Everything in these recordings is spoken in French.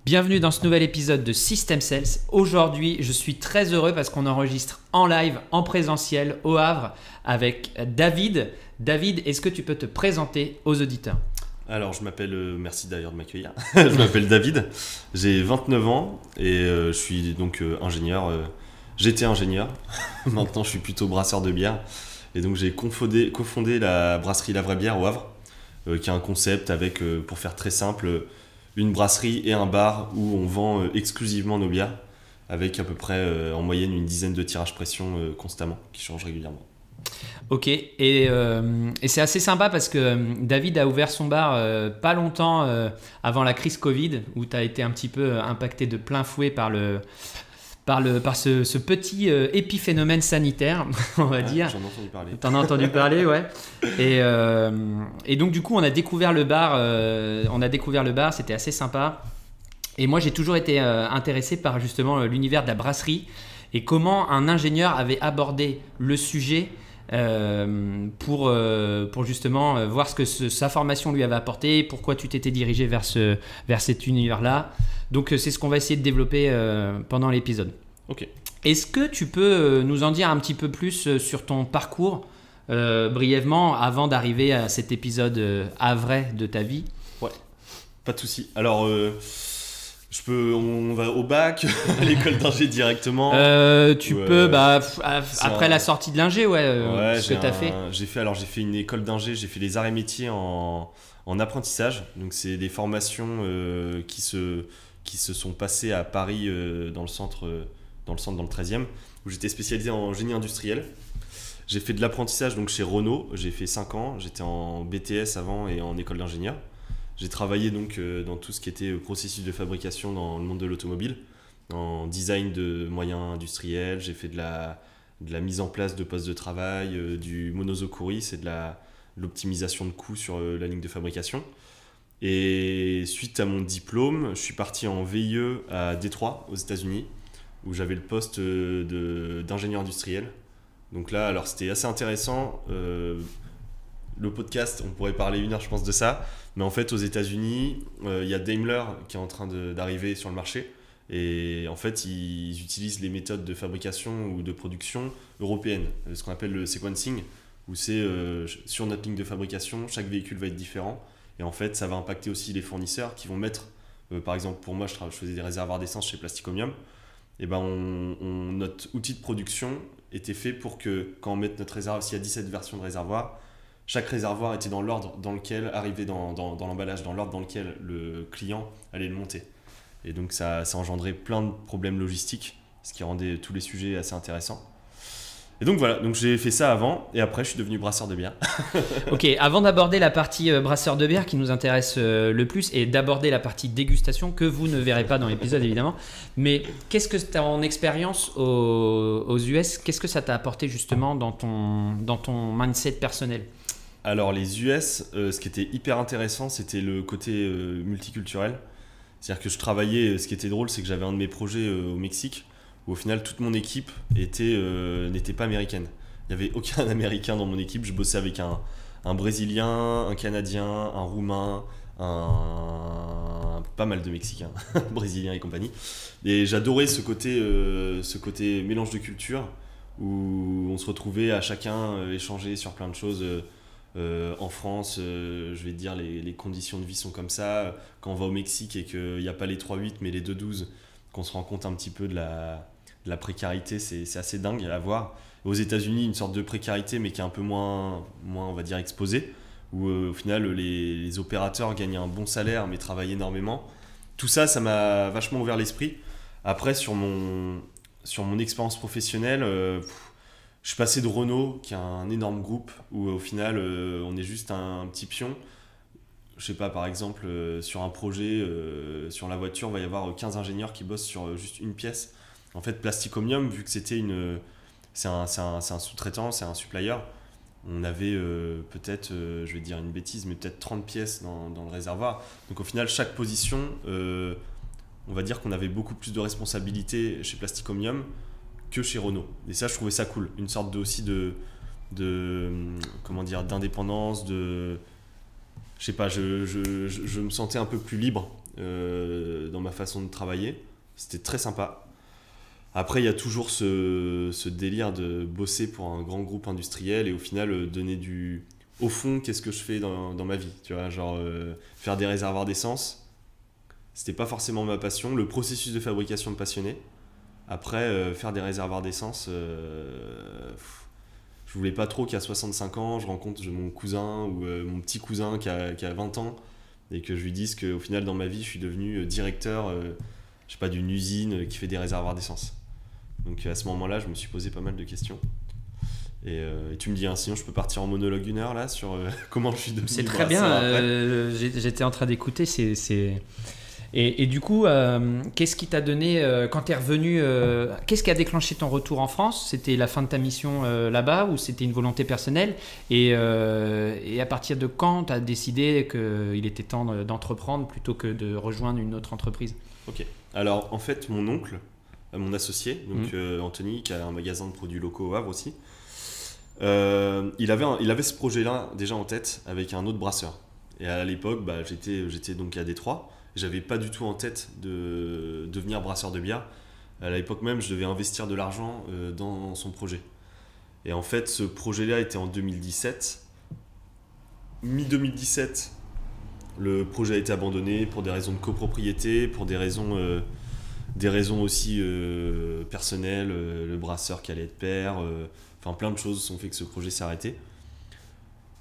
Bienvenue dans ce nouvel épisode de System Sales. Aujourd'hui, je suis très heureux parce qu'on enregistre en live, en présentiel, au Havre, avec David. David, est-ce que tu peux te présenter aux auditeurs ? Alors, je m'appelle, merci d'ailleurs de m'accueillir, je m'appelle David, j'ai 29 ans et je suis donc ingénieur, j'étais ingénieur, maintenant je suis plutôt brasseur de bière et donc j'ai cofondé la brasserie La Vraie Bière au Havre, qui a un concept avec, pour faire très simple, une brasserie et un bar où on vend exclusivement nos bières avec à peu près en moyenne une dizaine de tirages pression constamment qui changent régulièrement. Ok, et c'est assez sympa parce que David a ouvert son bar pas longtemps avant la crise Covid, où tu as été un petit peu impacté de plein fouet par ce petit épiphénomène sanitaire, on va dire. J'en ai entendu parler. T'en as entendu parler, ouais. Et donc du coup, on a découvert le bar, c'était assez sympa. Et moi, j'ai toujours été intéressé par justement l'univers de la brasserie et comment un ingénieur avait abordé le sujet pour justement voir ce que sa formation lui avait apporté, pourquoi tu t'étais dirigé vers cet univers-là. Donc c'est ce qu'on va essayer de développer pendant l'épisode. Ok. Est-ce que tu peux nous en dire un petit peu plus sur ton parcours brièvement avant d'arriver à cet épisode havrais de ta vie ? Ouais, pas de souci. Alors, on va au bac, à l'école d'ingé directement. Tu peux, après la sortie de l'ingé, ce que tu as fait. J'ai fait une école d'ingé, j'ai fait les arts et métiers en apprentissage. Donc, c'est des formations qui se sont passées à Paris, dans le centre, dans le 13e, où j'étais spécialisé en génie industriel. J'ai fait de l'apprentissage donc chez Renault, j'ai fait 5 ans, j'étais en BTS avant et en école d'ingénieur. J'ai travaillé donc dans tout ce qui était processus de fabrication dans le monde de l'automobile, en design de moyens industriels. J'ai fait de la mise en place de postes de travail, du monozokuri, c'est de l'optimisation de coûts sur la ligne de fabrication. Et suite à mon diplôme, je suis parti en VIE à Détroit, aux États-Unis, où j'avais le poste d'ingénieur industriel. Donc là, alors c'était assez intéressant. Le podcast, on pourrait parler 1 heure, je pense, de ça. Mais en fait, aux États-Unis, il y a Daimler qui est en train d'arriver sur le marché. Et en fait, ils utilisent les méthodes de fabrication ou de production européennes, ce qu'on appelle le sequencing, où c'est sur notre ligne de fabrication, chaque véhicule va être différent. Et en fait, ça va impacter aussi les fournisseurs qui vont mettre, par exemple, pour moi, je faisais des réservoirs d'essence chez Plasticomium. Et ben, notre outil de production était fait pour que, quand on mette notre réservoir, s'il y a 17 versions de réservoir, chaque réservoir était dans l'ordre dans lequel arrivait dans l'emballage, dans l'ordre dans lequel le client allait le monter. Et donc ça engendrait plein de problèmes logistiques, ce qui rendait tous les sujets assez intéressants. Et donc voilà, donc j'ai fait ça avant et après je suis devenu brasseur de bière. Ok, avant d'aborder la partie brasseur de bière qui nous intéresse le plus et d'aborder la partie dégustation que vous ne verrez pas dans l'épisode évidemment, mais qu'est-ce que ton expérience aux US, qu'est-ce que ça t'a apporté justement dans ton mindset personnel ? Alors les US, ce qui était hyper intéressant, c'était le côté multiculturel. C'est-à-dire que je travaillais, ce qui était drôle, c'est que j'avais un de mes projets au Mexique, où au final toute mon équipe n'était pas américaine. Il n'y avait aucun Américain dans mon équipe, je bossais avec un Brésilien, un Canadien, un Roumain, pas mal de Mexicains, Brésiliens et compagnie. Et j'adorais ce côté mélange de culture, où on se retrouvait à chacun échanger sur plein de choses. En France, je vais te dire, les conditions de vie sont comme ça. Quand on va au Mexique et qu'il n'y a pas les 3-8 mais les 2-12, qu'on se rend compte un petit peu de la précarité, c'est assez dingue à voir. Aux États-Unis, une sorte de précarité mais qui est un peu moins on va dire, exposée, où au final les opérateurs gagnent un bon salaire mais travaillent énormément. Tout ça, ça m'a vachement ouvert l'esprit. Après, sur mon expérience professionnelle, je suis passé de Renault, qui est un énorme groupe, où au final, on est juste un petit pion. Je sais pas, par exemple, sur un projet, sur la voiture, il va y avoir 15 ingénieurs qui bossent sur juste une pièce. En fait, Plasticomium, vu que c'est un sous-traitant, c'est un supplier, on avait peut-être, je vais dire une bêtise, mais peut-être 30 pièces dans le réservoir. Donc au final, chaque position, on va dire qu'on avait beaucoup plus de responsabilités chez Plasticomium que chez Renault. Et ça, je trouvais ça cool. Une sorte d'indépendance, je sais pas, je me sentais un peu plus libre dans ma façon de travailler. C'était très sympa. Après, il y a toujours ce délire de bosser pour un grand groupe industriel et au final donner du... Au fond, qu'est-ce que je fais dans ma vie, tu vois, genre faire des réservoirs d'essence, c'était pas forcément ma passion. Le processus de fabrication me passionnait. Après, faire des réservoirs d'essence, je voulais pas trop qu'à 65 ans, je rencontre mon cousin ou mon petit cousin qui a 20 ans et que je lui dise qu'au final, dans ma vie, je suis devenu directeur je sais pas, d'une usine qui fait des réservoirs d'essence. Donc à ce moment-là, je me suis posé pas mal de questions. Et tu me dis, hein, sinon je peux partir en monologue d'une heure là sur comment je suis devenu. C'est très bien, j'étais en train d'écouter. Et du coup, qu'est-ce qui t'a donné, quand tu es revenu, qu'est-ce qui a déclenché ton retour en France? C'était la fin de ta mission là-bas ou c'était une volonté personnelle? Et à partir de quand tu as décidé qu'il était temps d'entreprendre plutôt que de rejoindre une autre entreprise? Ok, alors en fait mon oncle, mon associé, donc Anthony, qui a un magasin de produits locaux au Havre aussi, il avait ce projet-là déjà en tête avec un autre brasseur. Et à l'époque, j'étais donc à Détroit. J'avais pas du tout en tête de devenir brasseur de bière. À l'époque même, je devais investir de l'argent dans son projet. Et en fait, ce projet-là était en 2017. Mi-2017, le projet a été abandonné pour des raisons de copropriété, pour des raisons aussi personnelles, le brasseur qui allait être père, enfin plein de choses ont fait que ce projet s'est arrêté.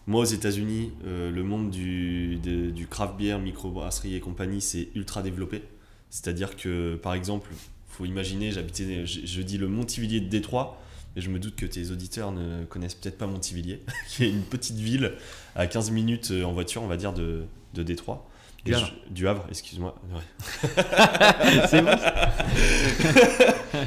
Moi, aux États-Unis, le monde du craft beer, microbrasserie et compagnie, c'est ultra développé. C'est-à-dire que, par exemple, faut imaginer, je dis le Montivilliers de Détroit, et je me doute que tes auditeurs ne connaissent peut-être pas Montivilliers, qui est une petite ville à 15 minutes en voiture, on va dire, de Détroit. Du Havre, excuse-moi. Ouais. C'est bon.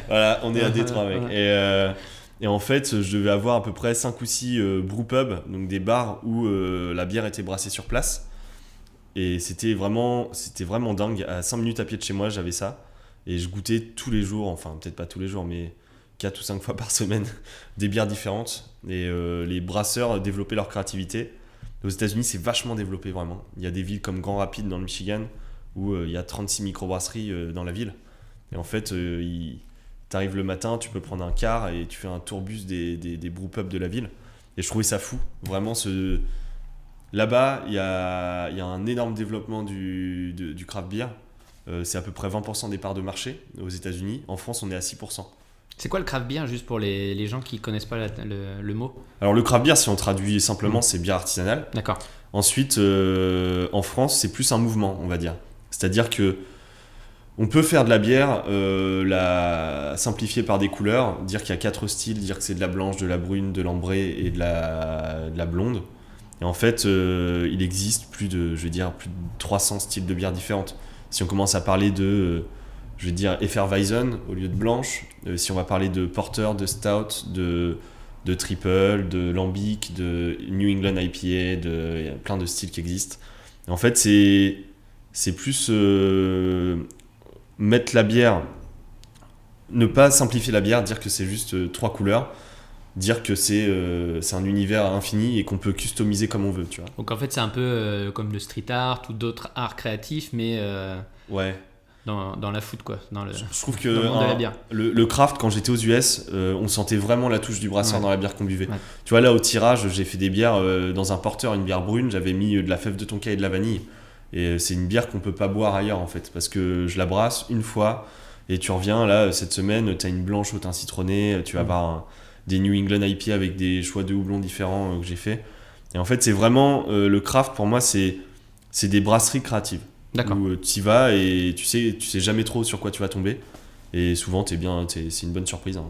Voilà, on est à Détroit, mec. Et en fait, je devais avoir à peu près 5 ou 6 brewpubs, donc des bars où la bière était brassée sur place. Et c'était vraiment dingue. À 5 minutes à pied de chez moi, j'avais ça. Et je goûtais tous les jours, enfin peut-être pas tous les jours, mais 4 ou 5 fois par semaine, des bières différentes. Et les brasseurs développaient leur créativité. Aux États-Unis, c'est vachement développé vraiment. Il y a des villes comme Grand Rapids dans le Michigan où il y a 36 microbrasseries dans la ville. Et en fait, t'arrives le matin, tu peux prendre un car et tu fais un tourbus des brewpubs de la ville. Et je trouvais ça fou. Vraiment, là-bas, il y a un énorme développement du craft beer. C'est à peu près 20% des parts de marché aux États-Unis. En France, on est à 6%. C'est quoi le craft beer, juste pour les gens qui ne connaissent pas le mot? Alors le craft beer, si on traduit simplement, c'est bière artisanale. D'accord. Ensuite, en France, c'est plus un mouvement, on va dire. C'est-à-dire que on peut faire de la bière, la simplifier par des couleurs, dire qu'il y a 4 styles, dire que c'est de la blanche, de la brune, de l'ambrée et de la blonde. Et en fait, il existe plus de 300 styles de bière différentes. Si on commence à parler de Hefeweizen au lieu de blanche, si on va parler de porter, de stout, de triple, de lambic, de New England IPA, il y a plein de styles qui existent. Et en fait, c'est plus mettre la bière, ne pas simplifier la bière, dire que c'est juste 3 couleurs, dire que c'est un univers infini et qu'on peut customiser comme on veut, tu vois. Donc en fait, c'est un peu comme le street art ou d'autres arts créatifs, mais ouais. Dans la food, quoi. Je trouve que dans le monde de la bière. Le craft, quand j'étais aux US, on sentait vraiment la touche du brasseur dans la bière qu'on buvait. Ouais. Tu vois, là, au tirage, j'ai fait des bières dans un porteur, une bière brune, j'avais mis de la fève de tonka et de la vanille. Et c'est une bière qu'on peut pas boire ailleurs, en fait, parce que je la brasse une fois et tu reviens, là, cette semaine, tu as une blanche au thym citronné, tu vas avoir des New England IPA avec des choix de houblons différents que j'ai fait. Et en fait, c'est vraiment, le craft, pour moi, c'est des brasseries créatives. D'accord. Où tu y vas et tu sais jamais trop sur quoi tu vas tomber. Et souvent, c'est une bonne surprise. Hein.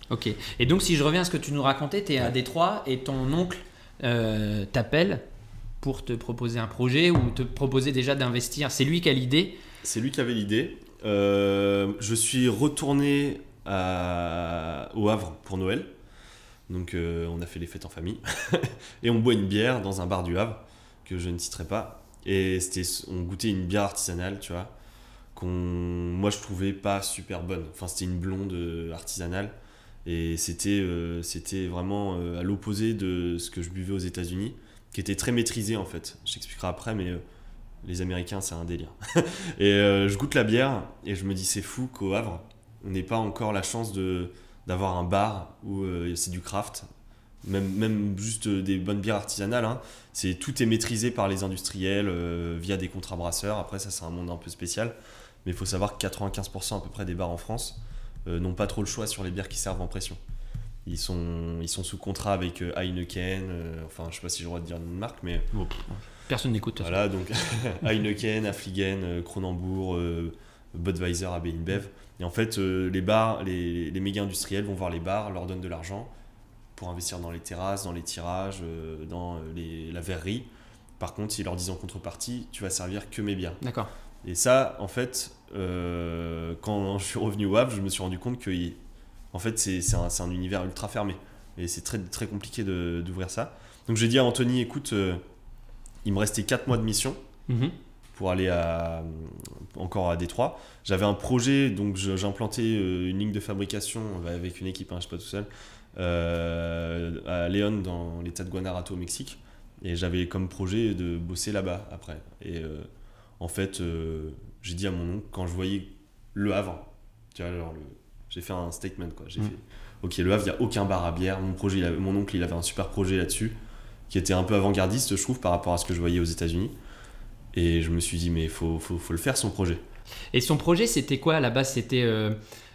Ok. Et donc, si je reviens à ce que tu nous racontais, tu es à Détroit et ton oncle t'appelle pour te proposer un projet ou te proposer déjà d'investir. C'est lui qui a l'idée? C'est lui qui avait l'idée. Je suis retourné au Havre pour Noël. Donc, on a fait les fêtes en famille. Et on boit une bière dans un bar du Havre, que je ne citerai pas. Et on goûtait une bière artisanale, tu vois, moi je trouvais pas super bonne. Enfin, c'était une blonde artisanale et c'était vraiment à l'opposé de ce que je buvais aux États-Unis, qui était très maîtrisé en fait. Je t'expliquerai après, mais Les Américains, c'est un délire. Et je goûte la bière et je me dis, c'est fou qu'au Havre, on n'ait pas encore la chance d'avoir un bar où c'est du craft. Même juste des bonnes bières artisanales. Hein. Tout est maîtrisé par les industriels via des contrats brasseurs. Après, ça, c'est un monde un peu spécial. Mais il faut savoir que 95% à peu près des bars en France n'ont pas trop le choix sur les bières qui servent en pression. Ils sont sous contrat avec Heineken, enfin je sais pas si j'ai le droit de dire une marque, mais personne n'écoute. Voilà, donc Heineken, Affligen, Kronenbourg, Budweiser, AB InBev. Et en fait, les bars, les méga industriels vont voir les bars, leur donnent de l'argent pour investir dans les terrasses, dans les tirages, dans la verrerie. Par contre, ils leur disent en contrepartie, tu vas servir que mes bières. D'accord. Et ça, en fait, quand je suis revenu au Havre, je me suis rendu compte que en fait, c'est un univers ultra fermé. Et c'est très, très compliqué d'ouvrir ça. Donc j'ai dit à Anthony, écoute, il me restait 4 mois de mission pour aller encore à Détroit. J'avais un projet, donc j'implantais une ligne de fabrication avec une équipe, hein, je ne suis pas tout seul, à León, dans l'état de Guanajuato au Mexique. Et j'avais comme projet de bosser là-bas après. Et en fait, j'ai dit à mon oncle, quand je voyais Le Havre, tu vois, j'ai fait un statement, quoi. J'ai fait, ok, Le Havre, il n'y a aucun bar à bière. Mon oncle, il avait un super projet là-dessus, qui était un peu avant-gardiste, je trouve, par rapport à ce que je voyais aux États-Unis. Et je me suis dit, mais faut le faire, son projet. Et son projet, c'était quoi à la base? C'était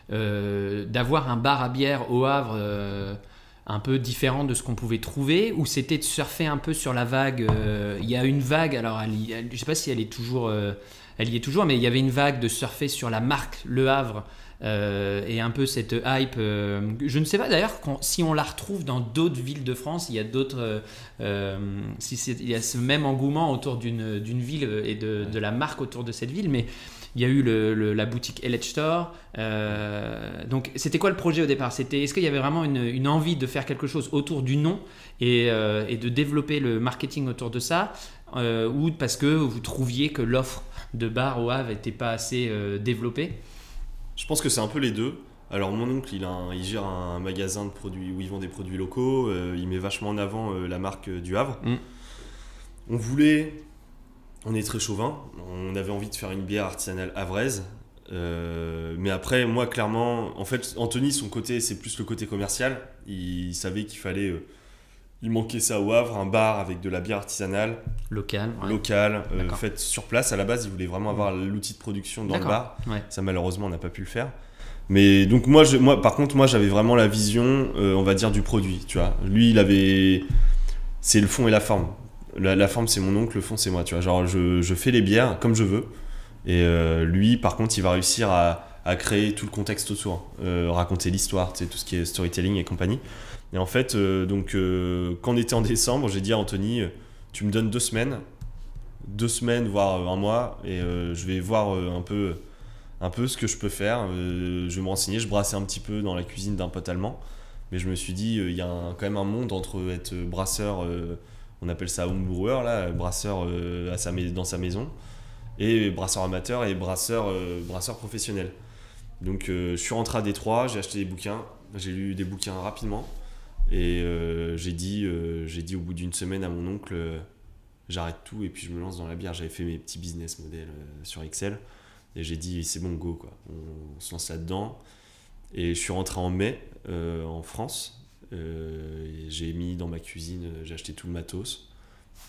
d'avoir un bar à bière au Havre un peu différent de ce qu'on pouvait trouver, ou c'était de surfer un peu sur la vague? Il y a une vague, alors je ne sais pas si elle est toujours, elle y est toujours, mais il y avait une vague de surfer sur la marque Le Havre. Et un peu cette hype, je ne sais pas d'ailleurs si on la retrouve dans d'autres villes de France. Il y a d'autres, il y a ce même engouement autour d'une ville et de la marque autour de cette ville, mais il y a eu la boutique LH Store. Donc c'était quoi le projet au départ? Est-ce qu'il y avait vraiment une envie de faire quelque chose autour du nom et de développer le marketing autour de ça, ou parce que vous trouviez que l'offre de bar au Havre n'était pas assez développée? Je pense que c'est un peu les deux. Alors mon oncle, il gère un magasin de produits où ils vendent des produits locaux. Il met vachement en avant la marque du Havre. On est très chauvin. On avait envie de faire une bière artisanale havraise. Mais après, moi, clairement, en fait, Anthony, son côté, c'est plus le côté commercial. Il savait qu'il fallait... il manquait ça au Havre, un bar avec de la bière artisanale. Locale, faite sur place. À la base, il voulait vraiment avoir l'outil de production dans le bar. Ouais. Ça, malheureusement, on n'a pas pu le faire. Mais donc, par contre, j'avais vraiment la vision, on va dire, du produit. Tu vois. Lui, c'est le fond et la forme. La forme, c'est mon oncle, le fond, c'est moi. Tu vois. Genre, je fais les bières comme je veux. Et lui, par contre, il va réussir à créer tout le contexte autour. Raconter l'histoire, tu sais, tout ce qui est storytelling et compagnie. Et en fait, quand on était en décembre, j'ai dit à Anthony, tu me donnes 2 semaines, voire un mois, et je vais voir un peu ce que je peux faire. Je vais me renseigner, je brassais un petit peu dans la cuisine d'un pote allemand, mais je me suis dit, il y a quand même un monde entre être brasseur, on appelle ça homebrewer, là, brasseur dans sa maison, et brasseur amateur et brasseur professionnel. Donc je suis rentré à Détroit, j'ai acheté des bouquins, j'ai lu des bouquins rapidement. Et j'ai dit au bout d'une semaine à mon oncle, j'arrête tout et puis je me lance dans la bière. J'avais fait mes petits business models sur Excel et j'ai dit c'est bon, go, quoi. On se lance là-dedans. Et je suis rentré en mai en France. Et j'ai mis dans ma cuisine, j'ai acheté tout le matos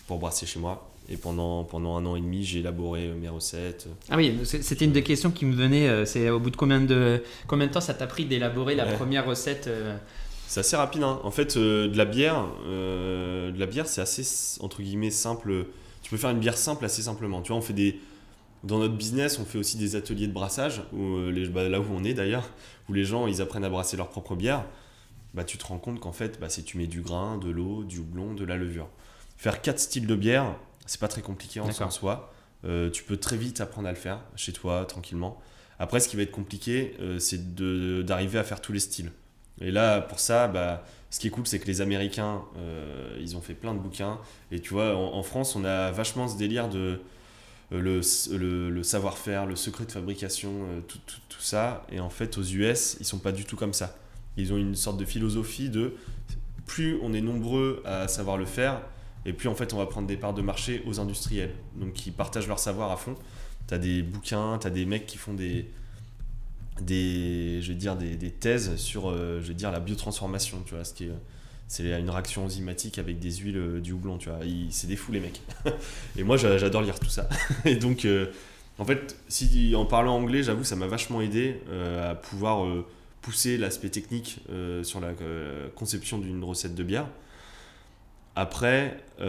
pour brasser chez moi. Et pendant 1 an et demi, j'ai élaboré mes recettes. Ah oui, c'était une des questions qui me venait. C'est au bout de combien de temps ça t'a pris d'élaborer la première recette? C'est assez rapide, hein. En fait, de la bière, c'est assez, entre guillemets, simple. Tu peux faire une bière simple assez simplement. Tu vois, dans notre business, on fait aussi des ateliers de brassage, là où on est d'ailleurs, où les gens, ils apprennent à brasser leur propre bière. Bah, tu te rends compte qu'en fait, c'est tu mets du grain, de l'eau, du houblon, de la levure. Faire 4 styles de bière, c'est pas très compliqué en soi. Tu peux très vite apprendre à le faire chez toi, tranquillement. Après, ce qui va être compliqué, c'est d'arriver à faire tous les styles. Et là, pour ça, ce qui est cool, c'est que les Américains, ils ont fait plein de bouquins. Et tu vois, en France, on a vachement ce délire de le savoir-faire, le secret de fabrication, tout ça. Et en fait, aux US, ils sont pas du tout comme ça. Ils ont une sorte de philosophie de plus on est nombreux à savoir le faire, Et puis en fait, on va prendre des parts de marché aux industriels, donc qui partagent leur savoir à fond. T'as des bouquins, t'as des mecs qui font des thèses sur la biotransformation, tu vois, c'est une réaction enzymatique avec des huiles du houblon, tu vois. C'est des fous les mecs. Et moi j'adore lire tout ça. Et donc en fait, en parlant anglais, j'avoue, ça m'a vachement aidé à pouvoir pousser l'aspect technique sur la conception d'une recette de bière. Après, j'ai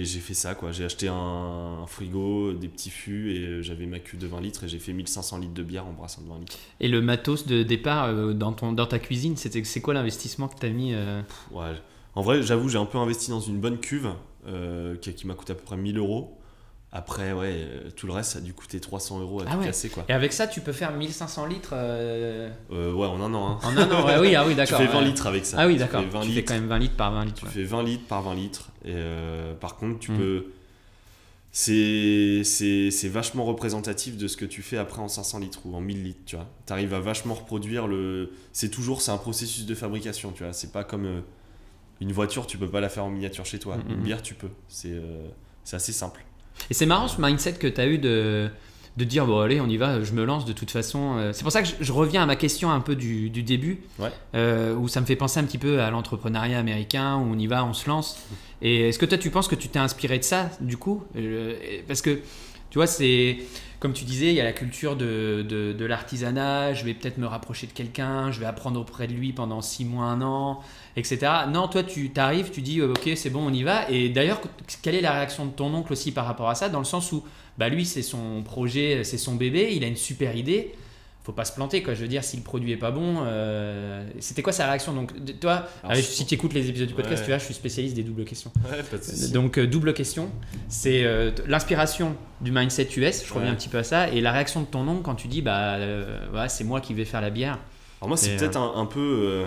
fait ça, quoi. J'ai acheté un frigo, des petits fûts et j'avais ma cuve de 20 litres et j'ai fait 1500 litres de bière en brassant de 20 litres. Et le matos de départ dans ta cuisine, c'est quoi l'investissement que tu as mis Ouais. En vrai, j'avoue, j'ai un peu investi dans une bonne cuve qui m'a coûté à peu près 1000 euros. Après, tout le reste, ça a dû coûter 300 euros à tout casser, quoi. Et avec ça, tu peux faire 1500 litres Ouais, en un an. Hein. En un an, oui, d'accord. Tu fais 20 litres avec ça. Ah oui, d'accord. Tu fais quand même 20 litres par 20 litres. Tu fais 20 litres par 20 litres. Et par contre, tu peux... C'est vachement représentatif de ce que tu fais après en 500 litres ou en 1000 litres, tu vois. Tu arrives à vachement reproduire c'est un processus de fabrication, tu vois. C'est pas comme une voiture, tu peux pas la faire en miniature chez toi. Une bière, tu peux. C'est assez simple. Et c'est marrant ce mindset que tu as eu de dire bon allez on y va, je me lance de toute façon. C'est pour ça que je reviens à ma question un peu du début, où ça me fait penser un petit peu à l'entrepreneuriat américain, où on y va, on se lance. Et est-ce que toi tu penses que tu t'es inspiré de ça du coup parce que tu vois, c'est comme tu disais, il y a la culture de l'artisanat, je vais peut-être me rapprocher de quelqu'un, je vais apprendre auprès de lui pendant 6 mois, 1 an, etc. Non, toi tu t'arrives, tu dis ok c'est bon on y va. Et d'ailleurs, quelle est la réaction de ton oncle aussi par rapport à ça, dans le sens où lui c'est son projet, c'est son bébé, il a une super idée, faut pas se planter quoi. Je veux dire, si le produit est pas bon, c'était quoi sa réaction? Donc toi, si tu écoutes les épisodes du podcast, tu vois, je suis spécialiste des doubles questions. Ouais, pas de souci. Donc double question, c'est l'inspiration du mindset US, je reviens un petit peu à ça, et la réaction de ton oncle quand tu dis c'est moi qui vais faire la bière. Alors moi c'est peut-être un peu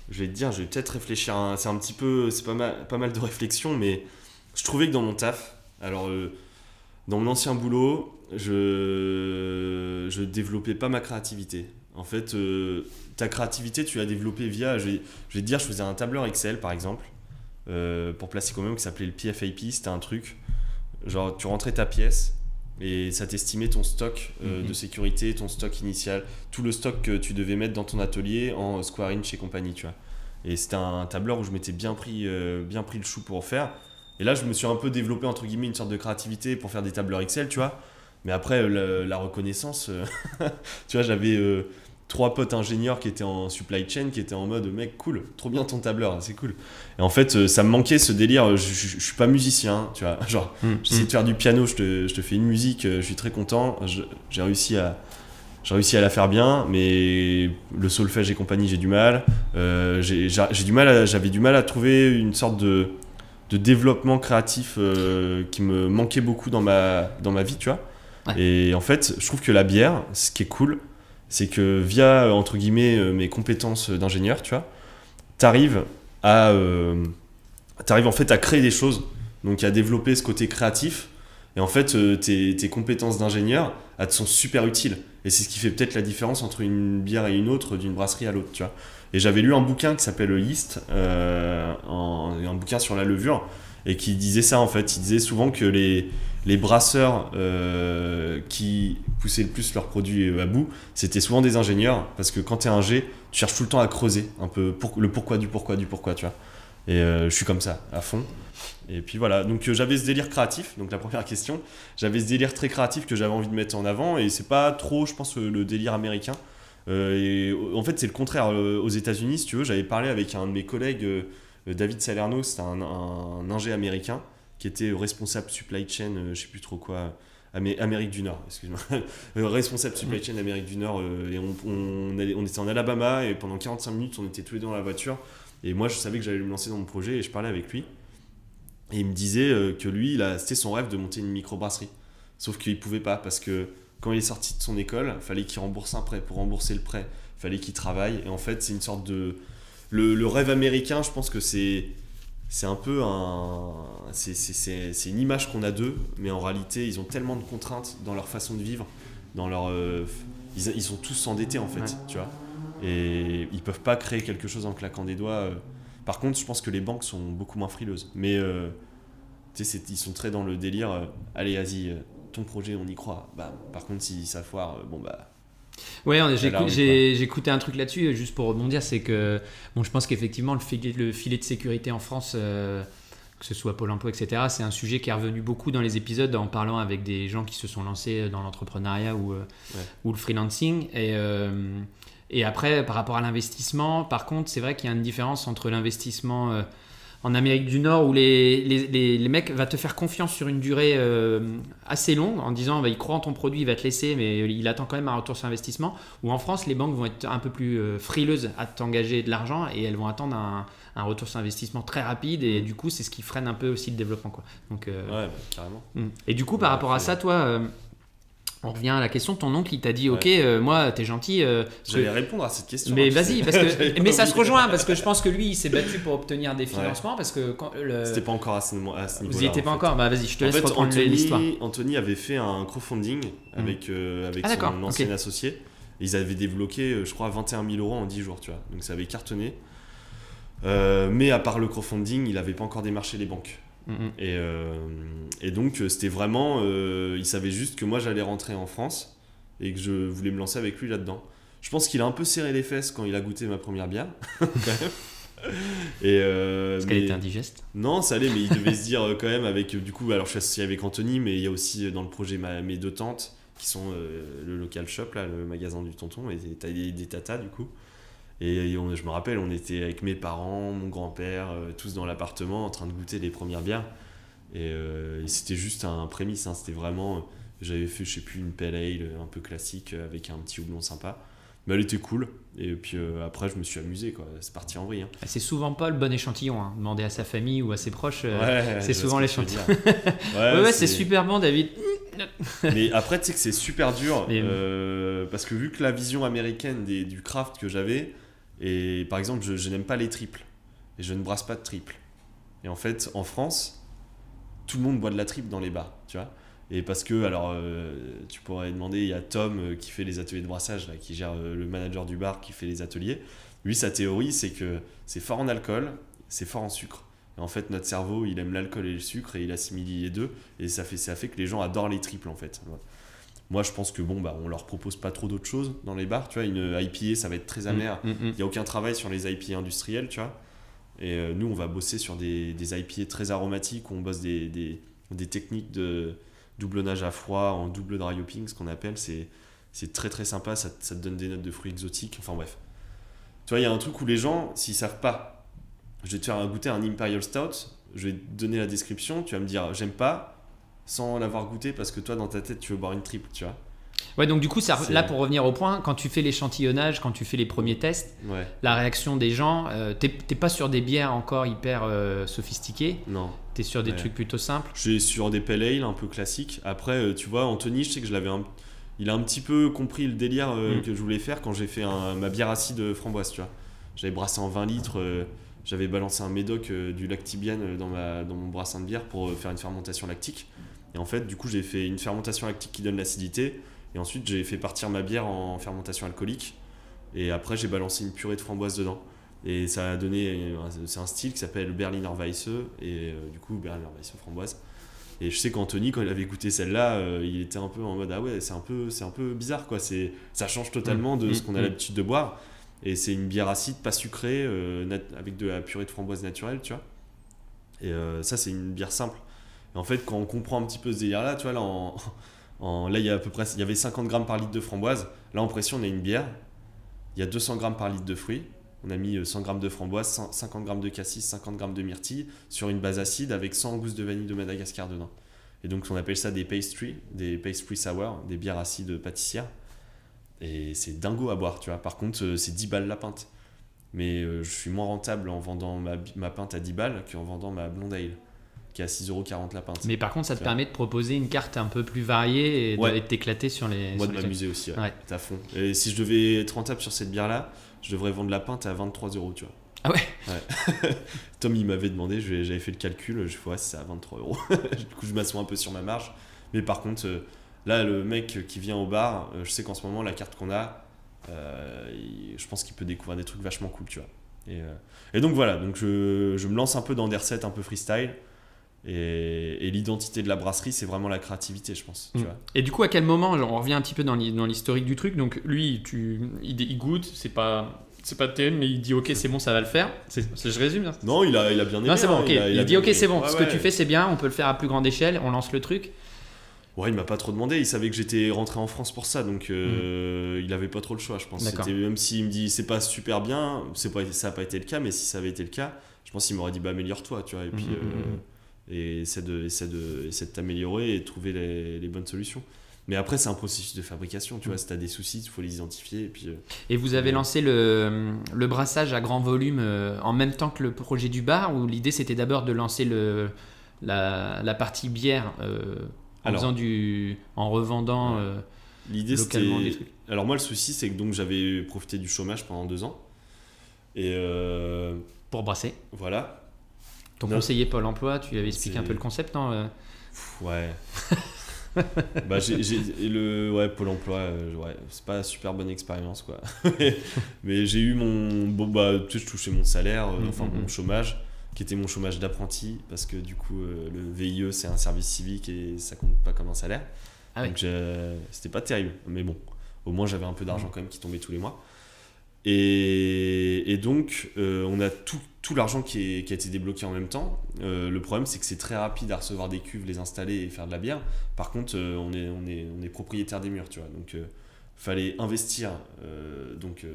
je vais peut-être réfléchir c'est pas mal de réflexion, mais je trouvais que dans mon taf, alors dans mon ancien boulot, je développais pas ma créativité. En fait, ta créativité, tu l'as développée via, je vais te dire, je faisais un tableur Excel par exemple, pour Plastic Omnium qui s'appelait le PFAP. C'était un truc, genre tu rentrais ta pièce et ça t'estimait ton stock de sécurité, ton stock initial, tout le stock que tu devais mettre dans ton atelier en square inch et compagnie, tu vois. Et c'était un tableur où je m'étais bien pris le chou pour en faire. Et là, je me suis un peu développé, entre guillemets, une sorte de créativité pour faire des tableurs Excel, tu vois. Mais après, la reconnaissance, tu vois, j'avais 3 potes ingénieurs qui étaient en supply chain, qui étaient en mode, mec, cool, trop bien ton tableur, c'est cool. Et en fait, ça me manquait ce délire, je suis pas musicien, tu vois. Genre, j'essaie de faire du piano, je te fais une musique, je suis très content, j'ai réussi à la faire bien, mais le solfège et compagnie, j'ai du mal. J'avais du mal à trouver une sorte de développement créatif qui me manquait beaucoup dans ma vie, tu vois. Ouais. Et en fait, je trouve que la bière, ce qui est cool, c'est que via, entre guillemets, mes compétences d'ingénieur, tu vois, t'arrives en fait à créer des choses, donc à développer ce côté créatif. Et en fait, tes compétences d'ingénieur, elles te sont super utiles. Et c'est ce qui fait peut-être la différence entre une bière et une autre, d'une brasserie à l'autre, tu vois. Et j'avais lu un bouquin qui s'appelle Yeast, un bouquin sur la levure, et qui disait ça en fait. Il disait souvent que les brasseurs qui poussaient le plus leurs produits à bout, c'était souvent des ingénieurs, parce que quand t'es ingé, tu cherches tout le temps à creuser un peu le pourquoi du pourquoi, tu vois. Et je suis comme ça, à fond. Et puis voilà, donc j'avais ce délire créatif, donc la première question, j'avais ce délire très créatif que j'avais envie de mettre en avant, et c'est pas trop, je pense, le délire américain. Et en fait, c'est le contraire. Aux États-Unis, si tu veux, j'avais parlé avec un de mes collègues, David Salerno, c'était un ingé américain qui était responsable supply chain, je sais plus trop quoi, Amérique du Nord, excuse-moi, responsable supply chain Amérique du Nord, et on était en Alabama, et pendant 45 minutes, on était tous les deux dans la voiture, et moi, je savais que j'allais me lancer dans mon projet, et je parlais avec lui, et il me disait que lui, c'était son rêve de monter une microbrasserie, sauf qu'il pouvait pas, parce que quand il est sorti de son école, il fallait qu'il rembourse un prêt. Pour rembourser le prêt, il fallait qu'il travaille. Et en fait, c'est une sorte de... Le rêve américain, je pense que c'est un peu c'est une image qu'on a d'eux, mais en réalité, ils ont tellement de contraintes dans leur façon de vivre, dans leur... ils sont tous endettés, en fait, tu vois. Et ils peuvent pas créer quelque chose en claquant des doigts. Par contre, je pense que les banques sont beaucoup moins frileuses. Mais tu sais, ils sont très dans le délire. Allez, vas-y, ton projet, on y croit. Bah, par contre, si ça foire, bon bah. Ouais, j'ai écouté un truc là-dessus, juste pour rebondir, c'est que bon, je pense qu'effectivement, le filet de sécurité en France, que ce soit Pôle emploi, etc., c'est un sujet qui est revenu beaucoup dans les épisodes en parlant avec des gens qui se sont lancés dans l'entrepreneuriat ou le freelancing. Et après, par rapport à l'investissement, par contre, c'est vrai qu'il y a une différence entre l'investissement en Amérique du Nord où les mecs vont te faire confiance sur une durée assez longue en disant il croit en ton produit, il va te laisser, mais il attend quand même un retour sur investissement. Ou en France, les banques vont être un peu plus frileuses à t'engager de l'argent et elles vont attendre un retour sur investissement très rapide et du coup, c'est ce qui freine un peu aussi le développement, quoi. Donc, ouais, carrément. Et du coup, par rapport à ça, toi... on revient à la question, ton oncle il t'a dit ok, moi t'es gentil. J'allais répondre à cette question. Mais vas-y, parce que mais ça se rejoint parce que je pense que lui il s'est battu pour obtenir des financements parce que c'était pas encore à ce niveau-là. Vous y étiez pas encore. Bah vas-y, je te laisse reprendre l'histoire. Anthony avait fait un crowdfunding avec son ancien associé. Ils avaient débloqué, je crois, 21 000 € en 10 jours, tu vois. Donc ça avait cartonné. Mais à part le crowdfunding, il avait pas encore démarché les banques. Et donc c'était vraiment il savait juste que moi j'allais rentrer en France et que je voulais me lancer avec lui là-dedans. Je pense qu'il a un peu serré les fesses quand il a goûté ma première bière quand même. Parce qu'elle était indigeste. Non, ça allait, mais il devait se dire quand même avec du coup, alors je suis associé avec Anthony, mais il y a aussi dans le projet mes deux tantes qui sont le local shop là, le magasin du tonton, et t'as des tatas du coup. Et je me rappelle, on était avec mes parents, mon grand-père, tous dans l'appartement en train de goûter les premières bières. Et c'était juste un prémisse, hein, c'était vraiment... j'avais fait, je sais plus, une pale ale un peu classique avec un petit houblon sympa. Mais elle était cool. Et puis après, je me suis amusé, quoi. C'est parti en vrille. Hein. C'est souvent pas le bon échantillon. Hein. Demander à sa famille ou à ses proches, c'est souvent l'échantillon. Ouais, c'est super bon, David. Mais après, tu sais que c'est super dur. Parce que vu que la vision américaine du craft que j'avais... Et par exemple, je n'aime pas les triples. Et je ne brasse pas de triple. Et en fait, en France, tout le monde boit de la triple dans les bars, tu vois. Et parce que, alors, tu pourrais demander, il y a Tom qui fait les ateliers de brassage, là, qui gère le manager du bar, qui fait les ateliers. Lui, sa théorie, c'est que c'est fort en alcool, c'est fort en sucre. Et en fait, notre cerveau, il aime l'alcool et le sucre et il assimile les deux. Et ça fait que les gens adorent les triples, en fait. Moi, je pense que on leur propose pas trop d'autres choses dans les bars. Tu vois, une IPA, ça va être très amer. Il n'y a aucun travail sur les IPA industriels, tu vois. Et nous, on va bosser sur des IPA très aromatiques où on bosse des techniques de doublonnage à froid en double dry hopping, ce qu'on appelle. C'est très très sympa. Ça te donne des notes de fruits exotiques. Enfin bref. Tu vois, il y a un truc où les gens, s'ils savent pas, je vais te faire goûter un Imperial Stout, je vais te donner la description, tu vas me dire j'aime pas, sans l'avoir goûté parce que toi dans ta tête tu veux boire une triple, tu vois. Ouais, donc du coup là pour revenir au point, quand tu fais l'échantillonnage, quand tu fais les premiers tests, la réaction des gens, t'es pas sur des bières encore hyper sophistiquées. Non. T'es sur des trucs plutôt simples. Je suis sur des pale ale un peu classiques. Après tu vois, Anthony, je sais que il a un petit peu compris le délire que je voulais faire quand j'ai fait ma bière acide framboise, tu vois. J'avais brassé en 20 litres, j'avais balancé un médoc du lactibienne dans mon brassin de bière pour faire une fermentation lactique. Et en fait, du coup, j'ai fait une fermentation lactique qui donne l'acidité. Et ensuite, j'ai fait partir ma bière en fermentation alcoolique. Et après, j'ai balancé une purée de framboise dedans. Et ça a donné... C'est un style qui s'appelle Berliner Weisse. Et du coup, Berliner Weisse framboise. Et je sais qu'Anthony, quand il avait goûté celle-là, il était un peu en mode « Ah ouais, c'est un peu bizarre, quoi. Ça change totalement de ce qu'on a l'habitude de boire. » Et c'est une bière acide, pas sucrée, avec de la purée de framboise naturelle, tu vois. Et ça, c'est une bière simple. Et en fait, quand on comprend un petit peu ce délire-là, tu vois, là, il y avait 50 grammes par litre de framboise. Là, en pression, on a une bière. Il y a 200 grammes par litre de fruits. On a mis 100 grammes de framboise, 50 grammes de cassis, 50 grammes de myrtille sur une base acide avec 100 gousses de vanille de Madagascar dedans. Et donc, on appelle ça des pastry sour, des bières acides pâtissières. Et c'est dingo à boire, tu vois. Par contre, c'est 10 balles la pinte. Mais je suis moins rentable en vendant ma pinte à 10 balles qu'en vendant ma blonde ale, qui est à 6,40 € la pinte. Mais par contre, ça te permet de proposer une carte un peu plus variée et de t'éclater sur les... Moi, de m'amuser aussi, à fond. Et si je devais être rentable sur cette bière-là, je devrais vendre la pinte à 23 €, tu vois. Ah ouais. Tom, il m'avait demandé, j'avais fait le calcul, je fais ouais, c'est à 23 €. Du coup, je m'assois un peu sur ma marge. Mais par contre, là, le mec qui vient au bar, je sais qu'en ce moment, la carte qu'on a, je pense qu'il peut découvrir des trucs vachement cool, tu vois. Et donc voilà, donc je me lance un peu dans des recettes un peu freestyle. Et l'identité de la brasserie, c'est vraiment la créativité, je pense. Tu vois. Et du coup, à quel moment, genre, on revient un petit peu dans l'historique du truc. Donc lui, il goûte, c'est pas terrible, mais il dit ok, c'est bon, ça va le faire. Je résume. Hein. Non, il a bien aimé. Non, c'est bon, ok. Il dit ok, c'est bon, ouais, ce que tu fais, c'est bien, on peut le faire à plus grande échelle, on lance le truc. Ouais, il m'a pas trop demandé. Il savait que j'étais rentré en France pour ça, donc il avait pas trop le choix, je pense. Même s'il me dit c'est pas super bien, ça a pas été le cas, mais si ça avait été le cas, je pense qu'il m'aurait dit bah améliore-toi, tu vois. Et puis et essaie de t'améliorer et de trouver les bonnes solutions. Mais après, c'est un processus de fabrication, tu vois. Si t'as des soucis, il faut les identifier. Et vous avez lancé le brassage à grand volume en même temps que le projet du bar, ou l'idée c'était d'abord de lancer la partie bière en revendant l'idée localement c'était... des trucs. Alors moi, le souci, c'est que donc, j'avais profité du chômage pendant 2 ans. Et pour brasser. Voilà. Ton conseiller Pôle emploi, tu lui avais expliqué un peu le concept, non Ouais. Bah Pôle emploi, c'est pas super bonne expérience, quoi. Mais j'ai eu je touchais mon salaire, mon chômage, qui était mon chômage d'apprenti, parce que du coup, le VIE, c'est un service civique et ça compte pas comme un salaire. Ah donc c'était pas terrible, mais bon, au moins j'avais un peu d'argent quand même qui tombait tous les mois. Et donc, on a tout l'argent qui a été débloqué en même temps. Le problème, c'est que c'est très rapide à recevoir des cuves, les installer et faire de la bière. Par contre, on est propriétaire des murs, tu vois. Donc, fallait investir,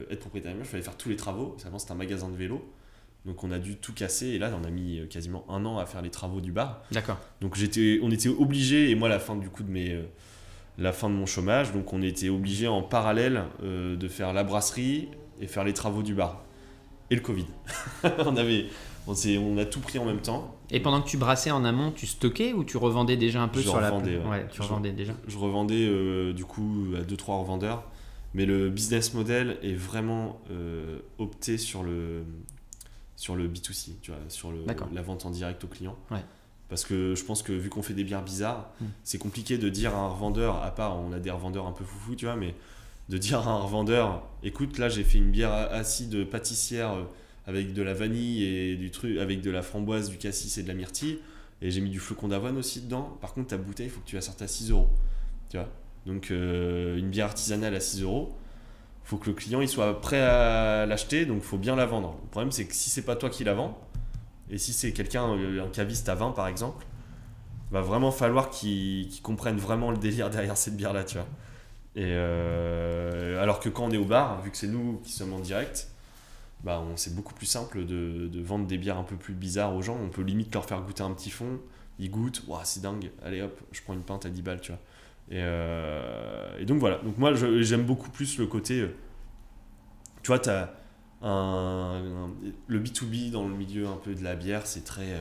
être propriétaire des murs, il fallait faire tous les travaux. Avant, c'était un magasin de vélo. Donc, on a dû tout casser. Et là, on a mis quasiment 1 an à faire les travaux du bar. D'accord. Donc, on était obligés, et moi, à la fin de mon chômage, donc on était obligés en parallèle de faire la brasserie et faire les travaux du bar. Et le Covid. on a tout pris en même temps. Et pendant que tu brassais en amont, tu stockais ou tu revendais déjà un peu sur la... Ouais, tu revendais déjà. Je revendais du coup à 2-3 revendeurs. Mais le business model est vraiment opté sur le B2C, tu vois, sur la vente en direct au client. Ouais. Parce que je pense que vu qu'on fait des bières bizarres, c'est compliqué de dire à un revendeur, à part on a des revendeurs un peu foufou, tu vois, mais de dire à un revendeur, écoute, là j'ai fait une bière acide pâtissière avec de la vanille et du truc, avec de la framboise, du cassis et de la myrtille, et j'ai mis du flocon d'avoine aussi dedans. Par contre, ta bouteille, il faut que tu la sortes à 6 €. Tu vois. Donc une bière artisanale à 6 €, il faut que le client il soit prêt à l'acheter, donc il faut bien la vendre. Le problème, c'est que si c'est pas toi qui la vends, et si c'est quelqu'un, un caviste à vin par exemple, va vraiment falloir qu'il comprenne vraiment le délire derrière cette bière-là, tu vois. Et alors que quand on est au bar, vu que c'est nous qui sommes en direct, c'est beaucoup plus simple de vendre des bières un peu plus bizarres aux gens. On peut limite leur faire goûter un petit fond, ils goûtent, wow, c'est dingue, allez hop, je prends une pinte à 10 balles, tu vois. Et donc voilà, donc moi j'aime beaucoup plus le côté, tu vois, t'as le B2B dans le milieu un peu de la bière, c'est très, tu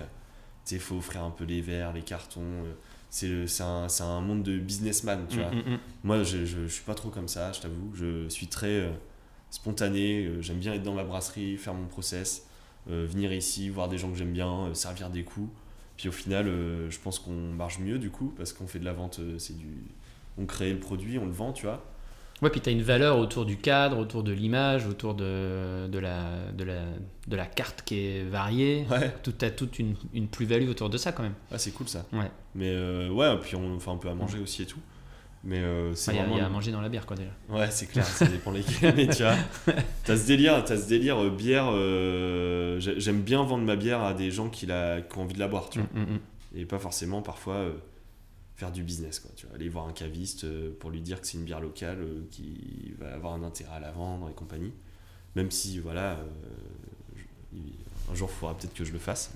sais, il faut offrir un peu les verres, les cartons, c'est un monde de businessman, tu vois. Moi je suis pas trop comme ça, je t'avoue, je suis très spontané, j'aime bien être dans ma brasserie, faire mon process, venir ici, voir des gens que j'aime bien, servir des coups. Puis au final, je pense qu'on marche mieux du coup, parce qu'on fait de la vente, on crée le produit, on le vend, tu vois. Ouais, puis tu as une valeur autour du cadre, autour de l'image, autour de la carte qui est variée. Ouais. Tu as toute une plus-value autour de ça quand même. Ah, c'est cool ça. Ouais. Mais puis on fait un peu à manger aussi et tout. Mais c'est vraiment... Il y a à manger dans la bière, quoi, déjà. Ouais, c'est clair, ça dépend lesquels. Mais tu vois, t'as ce délire bière. J'aime bien vendre ma bière à des gens qui ont envie de la boire, tu vois. Et pas forcément parfois faire du business, quoi. Tu vois, aller voir un caviste pour lui dire que c'est une bière locale qui va avoir un intérêt à la vendre et compagnie. Même si, voilà, un jour il faudra peut-être que je le fasse.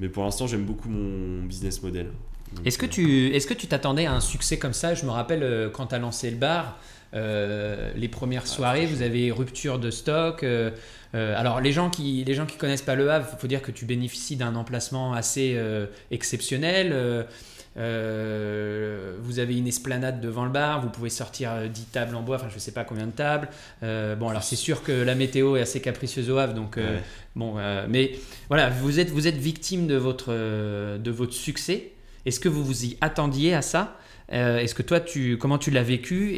Mais pour l'instant, j'aime beaucoup mon business model. Donc, est-ce que tu t'attendais à un succès comme ça? Je me rappelle quand tu as lancé le bar, les premières soirées, vous avez rupture de stock. Alors les gens qui connaissent pas Le Havre, il faut dire que tu bénéficies d'un emplacement assez exceptionnel. Vous avez une esplanade devant le bar, vous pouvez sortir 10 tables en bois, enfin je sais pas combien de tables. Alors c'est sûr que la météo est assez capricieuse au Havre, donc mais voilà, vous êtes victime de votre succès. Est-ce que vous vous y attendiez à ça? Est-ce que toi comment tu l'as vécu?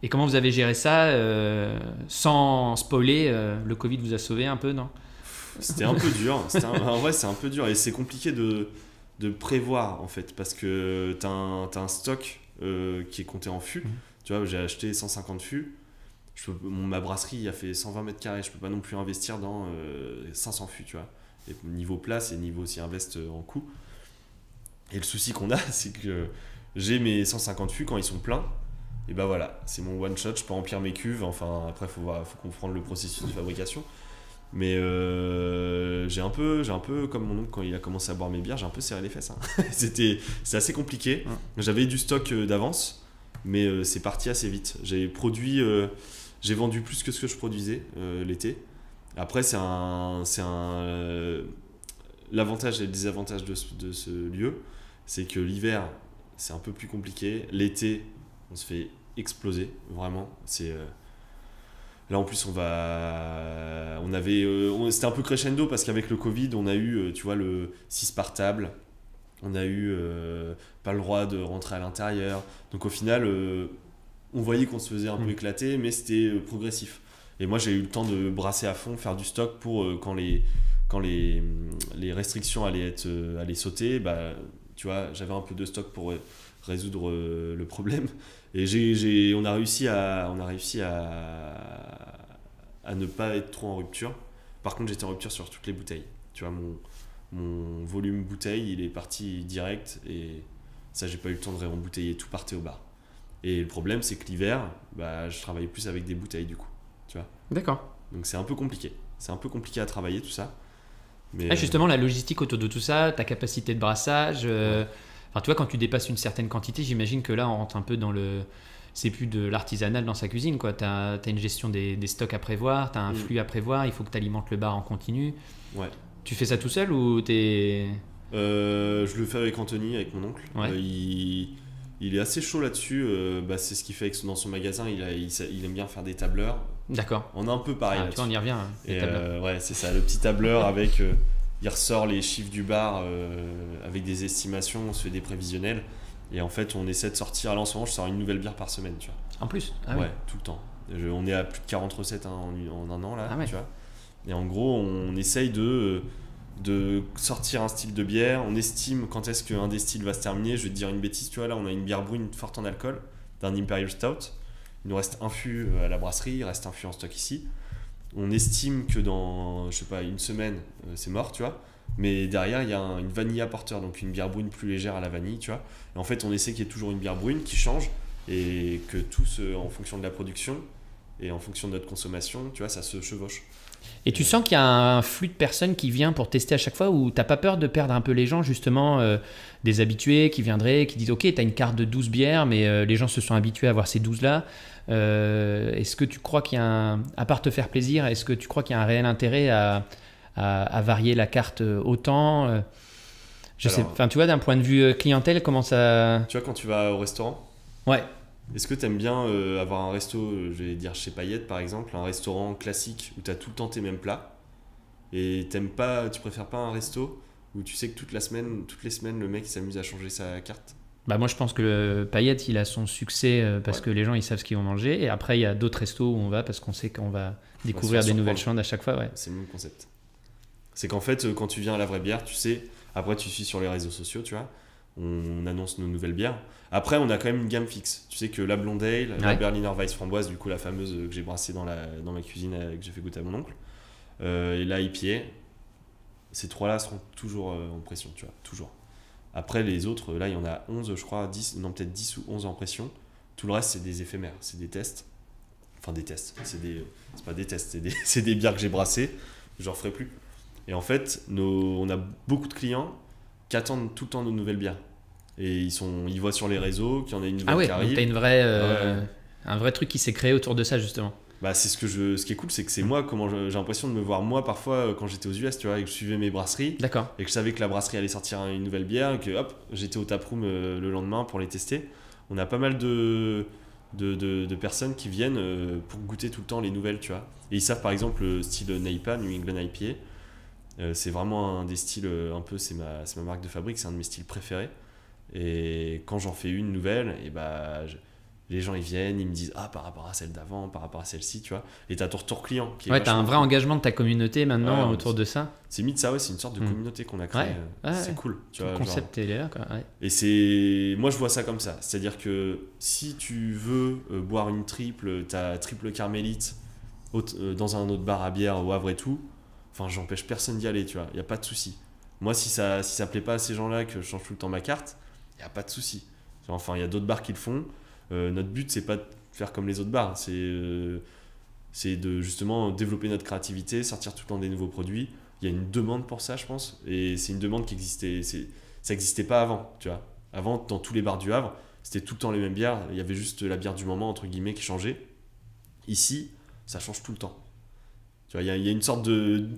Et comment vous avez géré ça sans spoiler le Covid vous a sauvé un peu, non? C'était un peu dur. En vrai, c'est un peu dur et c'est compliqué de prévoir en fait parce que t'as un stock qui est compté en fûts. Tu vois, j'ai acheté 150 fûts. Ma brasserie a fait 120 mètres carrés. Je peux pas non plus investir dans 500 fûts, tu vois. Et niveau place et niveau aussi invest en coût. Et le souci qu'on a, c'est que j'ai mes 150 fûts quand ils sont pleins. Et bah voilà, c'est mon one shot. Je peux remplir mes cuves. Enfin, après, faut comprendre le processus de fabrication. Mais j'ai un peu comme mon oncle quand il a commencé à boire mes bières, j'ai un peu serré les fesses. Hein. C'était assez compliqué. J'avais du stock d'avance, mais c'est parti assez vite. J'ai vendu plus que ce que je produisais l'été. Après, l'avantage et le désavantage de ce lieu, c'est que l'hiver, c'est un peu plus compliqué. L'été, on se fait exploser, vraiment. Là en plus c'était un peu crescendo parce qu'avec le Covid on a eu tu vois le 6 par table, on a eu pas le droit de rentrer à l'intérieur, donc au final on voyait qu'on se faisait un peu éclater mais c'était progressif et moi j'ai eu le temps de brasser à fond, faire du stock pour quand les restrictions allaient sauter, bah tu vois j'avais un peu de stock pour résoudre le problème. Et on a réussi à ne pas être trop en rupture. Par contre, j'étais en rupture sur toutes les bouteilles. Tu vois, mon volume bouteille, il est parti direct et ça, j'ai pas eu le temps de réembouteiller. Tout partait au bar. Et le problème, c'est que l'hiver, bah, je travaillais plus avec des bouteilles du coup. Tu vois. D'accord. Donc c'est un peu compliqué. C'est un peu compliqué à travailler tout ça. Mais justement, la logistique autour de tout ça, ta capacité de brassage. Enfin, tu vois, quand tu dépasses une certaine quantité, j'imagine que là, on rentre un peu dans le. C'est plus de l'artisanal dans sa cuisine, quoi. Tu as une gestion des stocks à prévoir, tu as un flux à prévoir, il faut que tu alimentes le bar en continu. Ouais. Tu fais ça tout seul ou t'es. Je le fais avec Anthony, avec mon oncle. Ouais. Il est assez chaud là-dessus. C'est ce qu'il fait dans son magasin. Il aime bien faire des tableurs. D'accord. On a un peu pareil Tu vois, on y revient. Hein, et ouais, c'est ça, le petit tableur avec. Il ressort les chiffres du bar avec des estimations, on se fait des prévisionnels. Et en fait, on essaie de sortir. Là, en ce moment, je sors une nouvelle bière par semaine, tu vois. En plus ouais, oui. Tout le temps. On est à plus de 40 recettes en un an, là, ouais. tu vois. Et en gros, on essaye de sortir un style de bière. On estime quand est-ce qu'un des styles va se terminer. Je vais te dire une bêtise, tu vois. Là, on a une bière brune forte en alcool d'un Imperial Stout. Il nous reste un fût à la brasserie, il reste un fût en stock ici. On estime que dans, je sais pas, une semaine, c'est mort, tu vois. Mais derrière, il y a une vanilla porter, donc une bière brune plus légère à la vanille, tu vois. Et en fait, on essaie qu'il y ait toujours une bière brune qui change et que tout en fonction de la production et en fonction de notre consommation, tu vois, ça se chevauche. Et tu sens qu'il y a un flux de personnes qui vient pour tester à chaque fois, ou t'as pas peur de perdre un peu les gens, justement, des habitués qui viendraient, qui disent ok, t'as une carte de 12 bières, mais les gens se sont habitués à voir ces 12 là. Est-ce que tu crois qu'il y a à part te faire plaisir, est-ce que tu crois qu'il y a un réel intérêt à varier la carte autant tu vois, d'un point de vue clientèle, comment ça. Tu vois, quand tu vas au restaurant, ouais. Est-ce que tu aimes bien avoir un resto, je vais dire chez Payette par exemple, un restaurant classique où tu as tout le temps tes mêmes plats, et tu préfères pas un resto où tu sais que toutes les semaines le mec s'amuse à changer sa carte? Bah moi je pense que le Payette il a son succès parce que les gens ils savent ce qu'ils vont manger, et après il y a d'autres restos où on va parce qu'on sait qu'on va découvrir des nouvelles choses à chaque fois. Ouais. C'est le même concept. C'est qu'en fait quand tu viens à la vraie bière, tu sais, après tu suis sur les réseaux sociaux, tu vois, on annonce nos nouvelles bières. Après on a quand même une gamme fixe. Tu sais que la Blonde Ale, la Berliner Weiss framboise, du coup la fameuse que j'ai brassée dans ma cuisine, que j'ai fait goûter à mon oncle, et la IPA, ces trois-là seront toujours en pression, tu vois, toujours. Après les autres, là il y en a 11 je crois, 10, non peut-être 10 ou 11 en pression. Tout le reste c'est des éphémères, c'est des tests. Enfin des tests, c'est pas des tests, c'est des bières que j'ai brassées, je ne referai plus. Et en fait, on a beaucoup de clients qui attendent tout le temps nos nouvelles bières. Et ils voient sur les réseaux qu'il y en a une nouvelle qui arrive. Donc t'as un vrai truc qui s'est créé autour de ça justement. Bah c'est ce qui est cool, c'est que c'est moi, comment j'ai l'impression de me voir moi parfois quand j'étais aux US, tu vois, et que je suivais mes brasseries. D'accord. Et que je savais que la brasserie allait sortir une nouvelle bière et que hop, j'étais au taproom le lendemain pour les tester. On a pas mal de personnes qui viennent pour goûter tout le temps les nouvelles, tu vois. Et ils savent par exemple le style NEIPA, New England IPA. C'est vraiment un des styles un peu, c'est ma marque de fabrique, c'est un de mes styles préférés. Et quand j'en fais une nouvelle, et bah Les gens ils viennent, ils me disent par rapport à celle d'avant, par rapport à celle-ci, tu vois. Et t'as ton retour client qui est Ouais, t'as un vrai engagement de ta communauté maintenant autour de ça. C'est mythe ça, ouais, c'est une sorte de communauté qu'on a créée. C'est cool. Tu vois, le concept il est là, quoi. Ouais. Et moi je vois ça comme ça. C'est-à-dire que si tu veux boire une triple, ta triple carmélite dans un autre bar à bière au Havre et tout, enfin j'empêche personne d'y aller, tu vois. Il n'y a pas de souci. Moi si ça plaît pas à ces gens-là que je change tout le temps ma carte, il n'y a pas de souci. Enfin il y a d'autres bars qui le font. Notre but c'est pas de faire comme les autres bars, c'est de justement développer notre créativité, sortir tout le temps des nouveaux produits. Il y a une demande pour ça je pense, et c'est une demande qui existait, ça n'existait pas avant, tu vois. Avant dans tous les bars du Havre c'était tout le temps les mêmes bières, il y avait juste la bière du moment entre guillemets qui changeait. Ici ça change tout le temps, tu vois. Il y a une sorte de,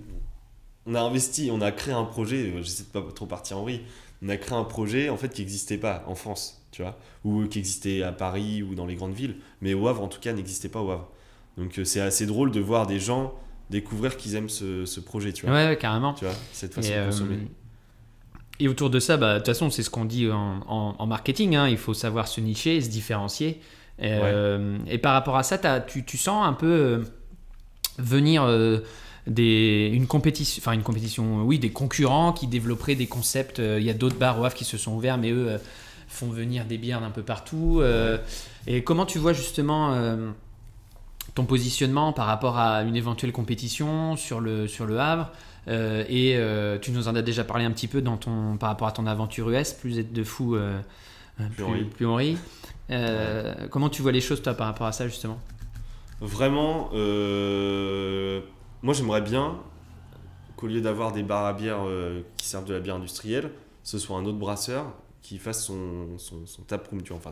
on a investi, on a créé un projet, j'essaie de pas trop partir en vrille, on a créé un projet en fait qui n'existait pas en France, tu vois, ou qui existait à Paris ou dans les grandes villes, mais au Havre en tout cas n'existait pas au Havre. Donc c'est assez drôle de voir des gens découvrir qu'ils aiment ce projet, tu vois. Ouais, carrément. Tu vois, cette façon de consommer. Et autour de ça, de toute façon, c'est ce qu'on dit en marketing, hein, il faut savoir se nicher, se différencier. Et par rapport à ça, tu sens un peu venir une compétition, oui, des concurrents qui développeraient des concepts. Il y a d'autres bars au Havre qui se sont ouverts, mais eux font venir des bières d'un peu partout. Et comment tu vois justement ton positionnement par rapport à une éventuelle compétition sur le Havre, tu nous en as déjà parlé un petit peu par rapport à ton aventure US, plus être de fou, plus on rit. Comment tu vois les choses toi par rapport à ça justement? Vraiment, moi j'aimerais bien qu'au lieu d'avoir des bars à bière qui servent de la bière industrielle, ce soit un autre brasseur qui fasse son taproom, tu vois, enfin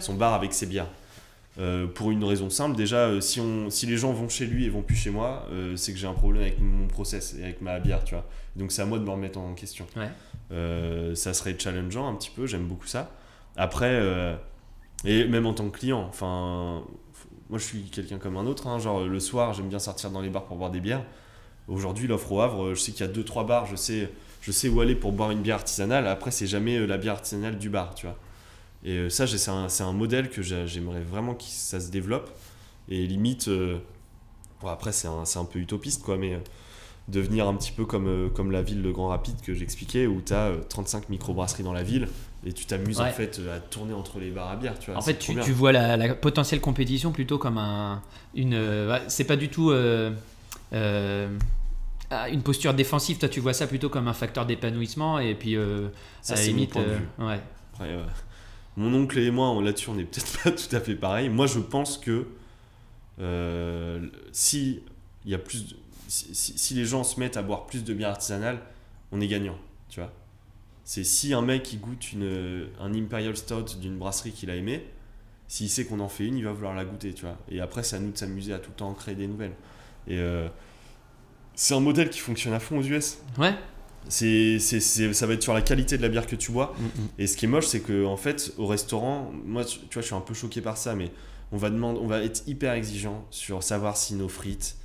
son bar avec ses bières. Pour une raison simple, déjà si les gens vont chez lui et vont plus chez moi, c'est que j'ai un problème avec mon process et avec ma bière, tu vois. Donc c'est à moi de me remettre en question. Ça serait challengeant un petit peu, j'aime beaucoup ça. Après, et même en tant que client, enfin, moi je suis quelqu'un comme un autre, hein, genre le soir j'aime bien sortir dans les bars pour boire des bières. Aujourd'hui l'offre au Havre, je sais qu'il y a 2-3 bars, je sais où aller pour boire une bière artisanale. Après c'est jamais la bière artisanale du bar, tu vois. Et ça c'est un modèle que j'aimerais vraiment que ça se développe. Et limite, après c'est un peu utopiste quoi, mais devenir un petit peu comme la ville de Grand Rapide que j'expliquais, où tu as 35 microbrasseries dans la ville et tu t'amuses en fait à tourner entre les bars à bière, tu vois. En fait tu vois la potentielle compétition plutôt comme c'est pas du tout une posture défensive, toi tu vois ça plutôt comme un facteur d'épanouissement. Et puis ça, à la c'est limite mon point de vue. Après, mon oncle et moi là-dessus on est peut-être pas tout à fait pareil. Moi je pense que si les gens se mettent à boire plus de bière artisanale, on est gagnant, tu vois. C'est si un mec il goûte un Imperial Stout d'une brasserie qu'il a aimé, s'il sait qu'on en fait une, il va vouloir la goûter, tu vois. Et après c'est à nous de s'amuser à tout le temps créer des nouvelles. Et c'est un modèle qui fonctionne à fond aux US. Ouais. Ça va être sur la qualité de la bière que tu bois. Et ce qui est moche, c'est que en fait, au restaurant, moi, tu vois, je suis un peu choqué par ça, mais on va être hyper exigeant sur savoir si nos frites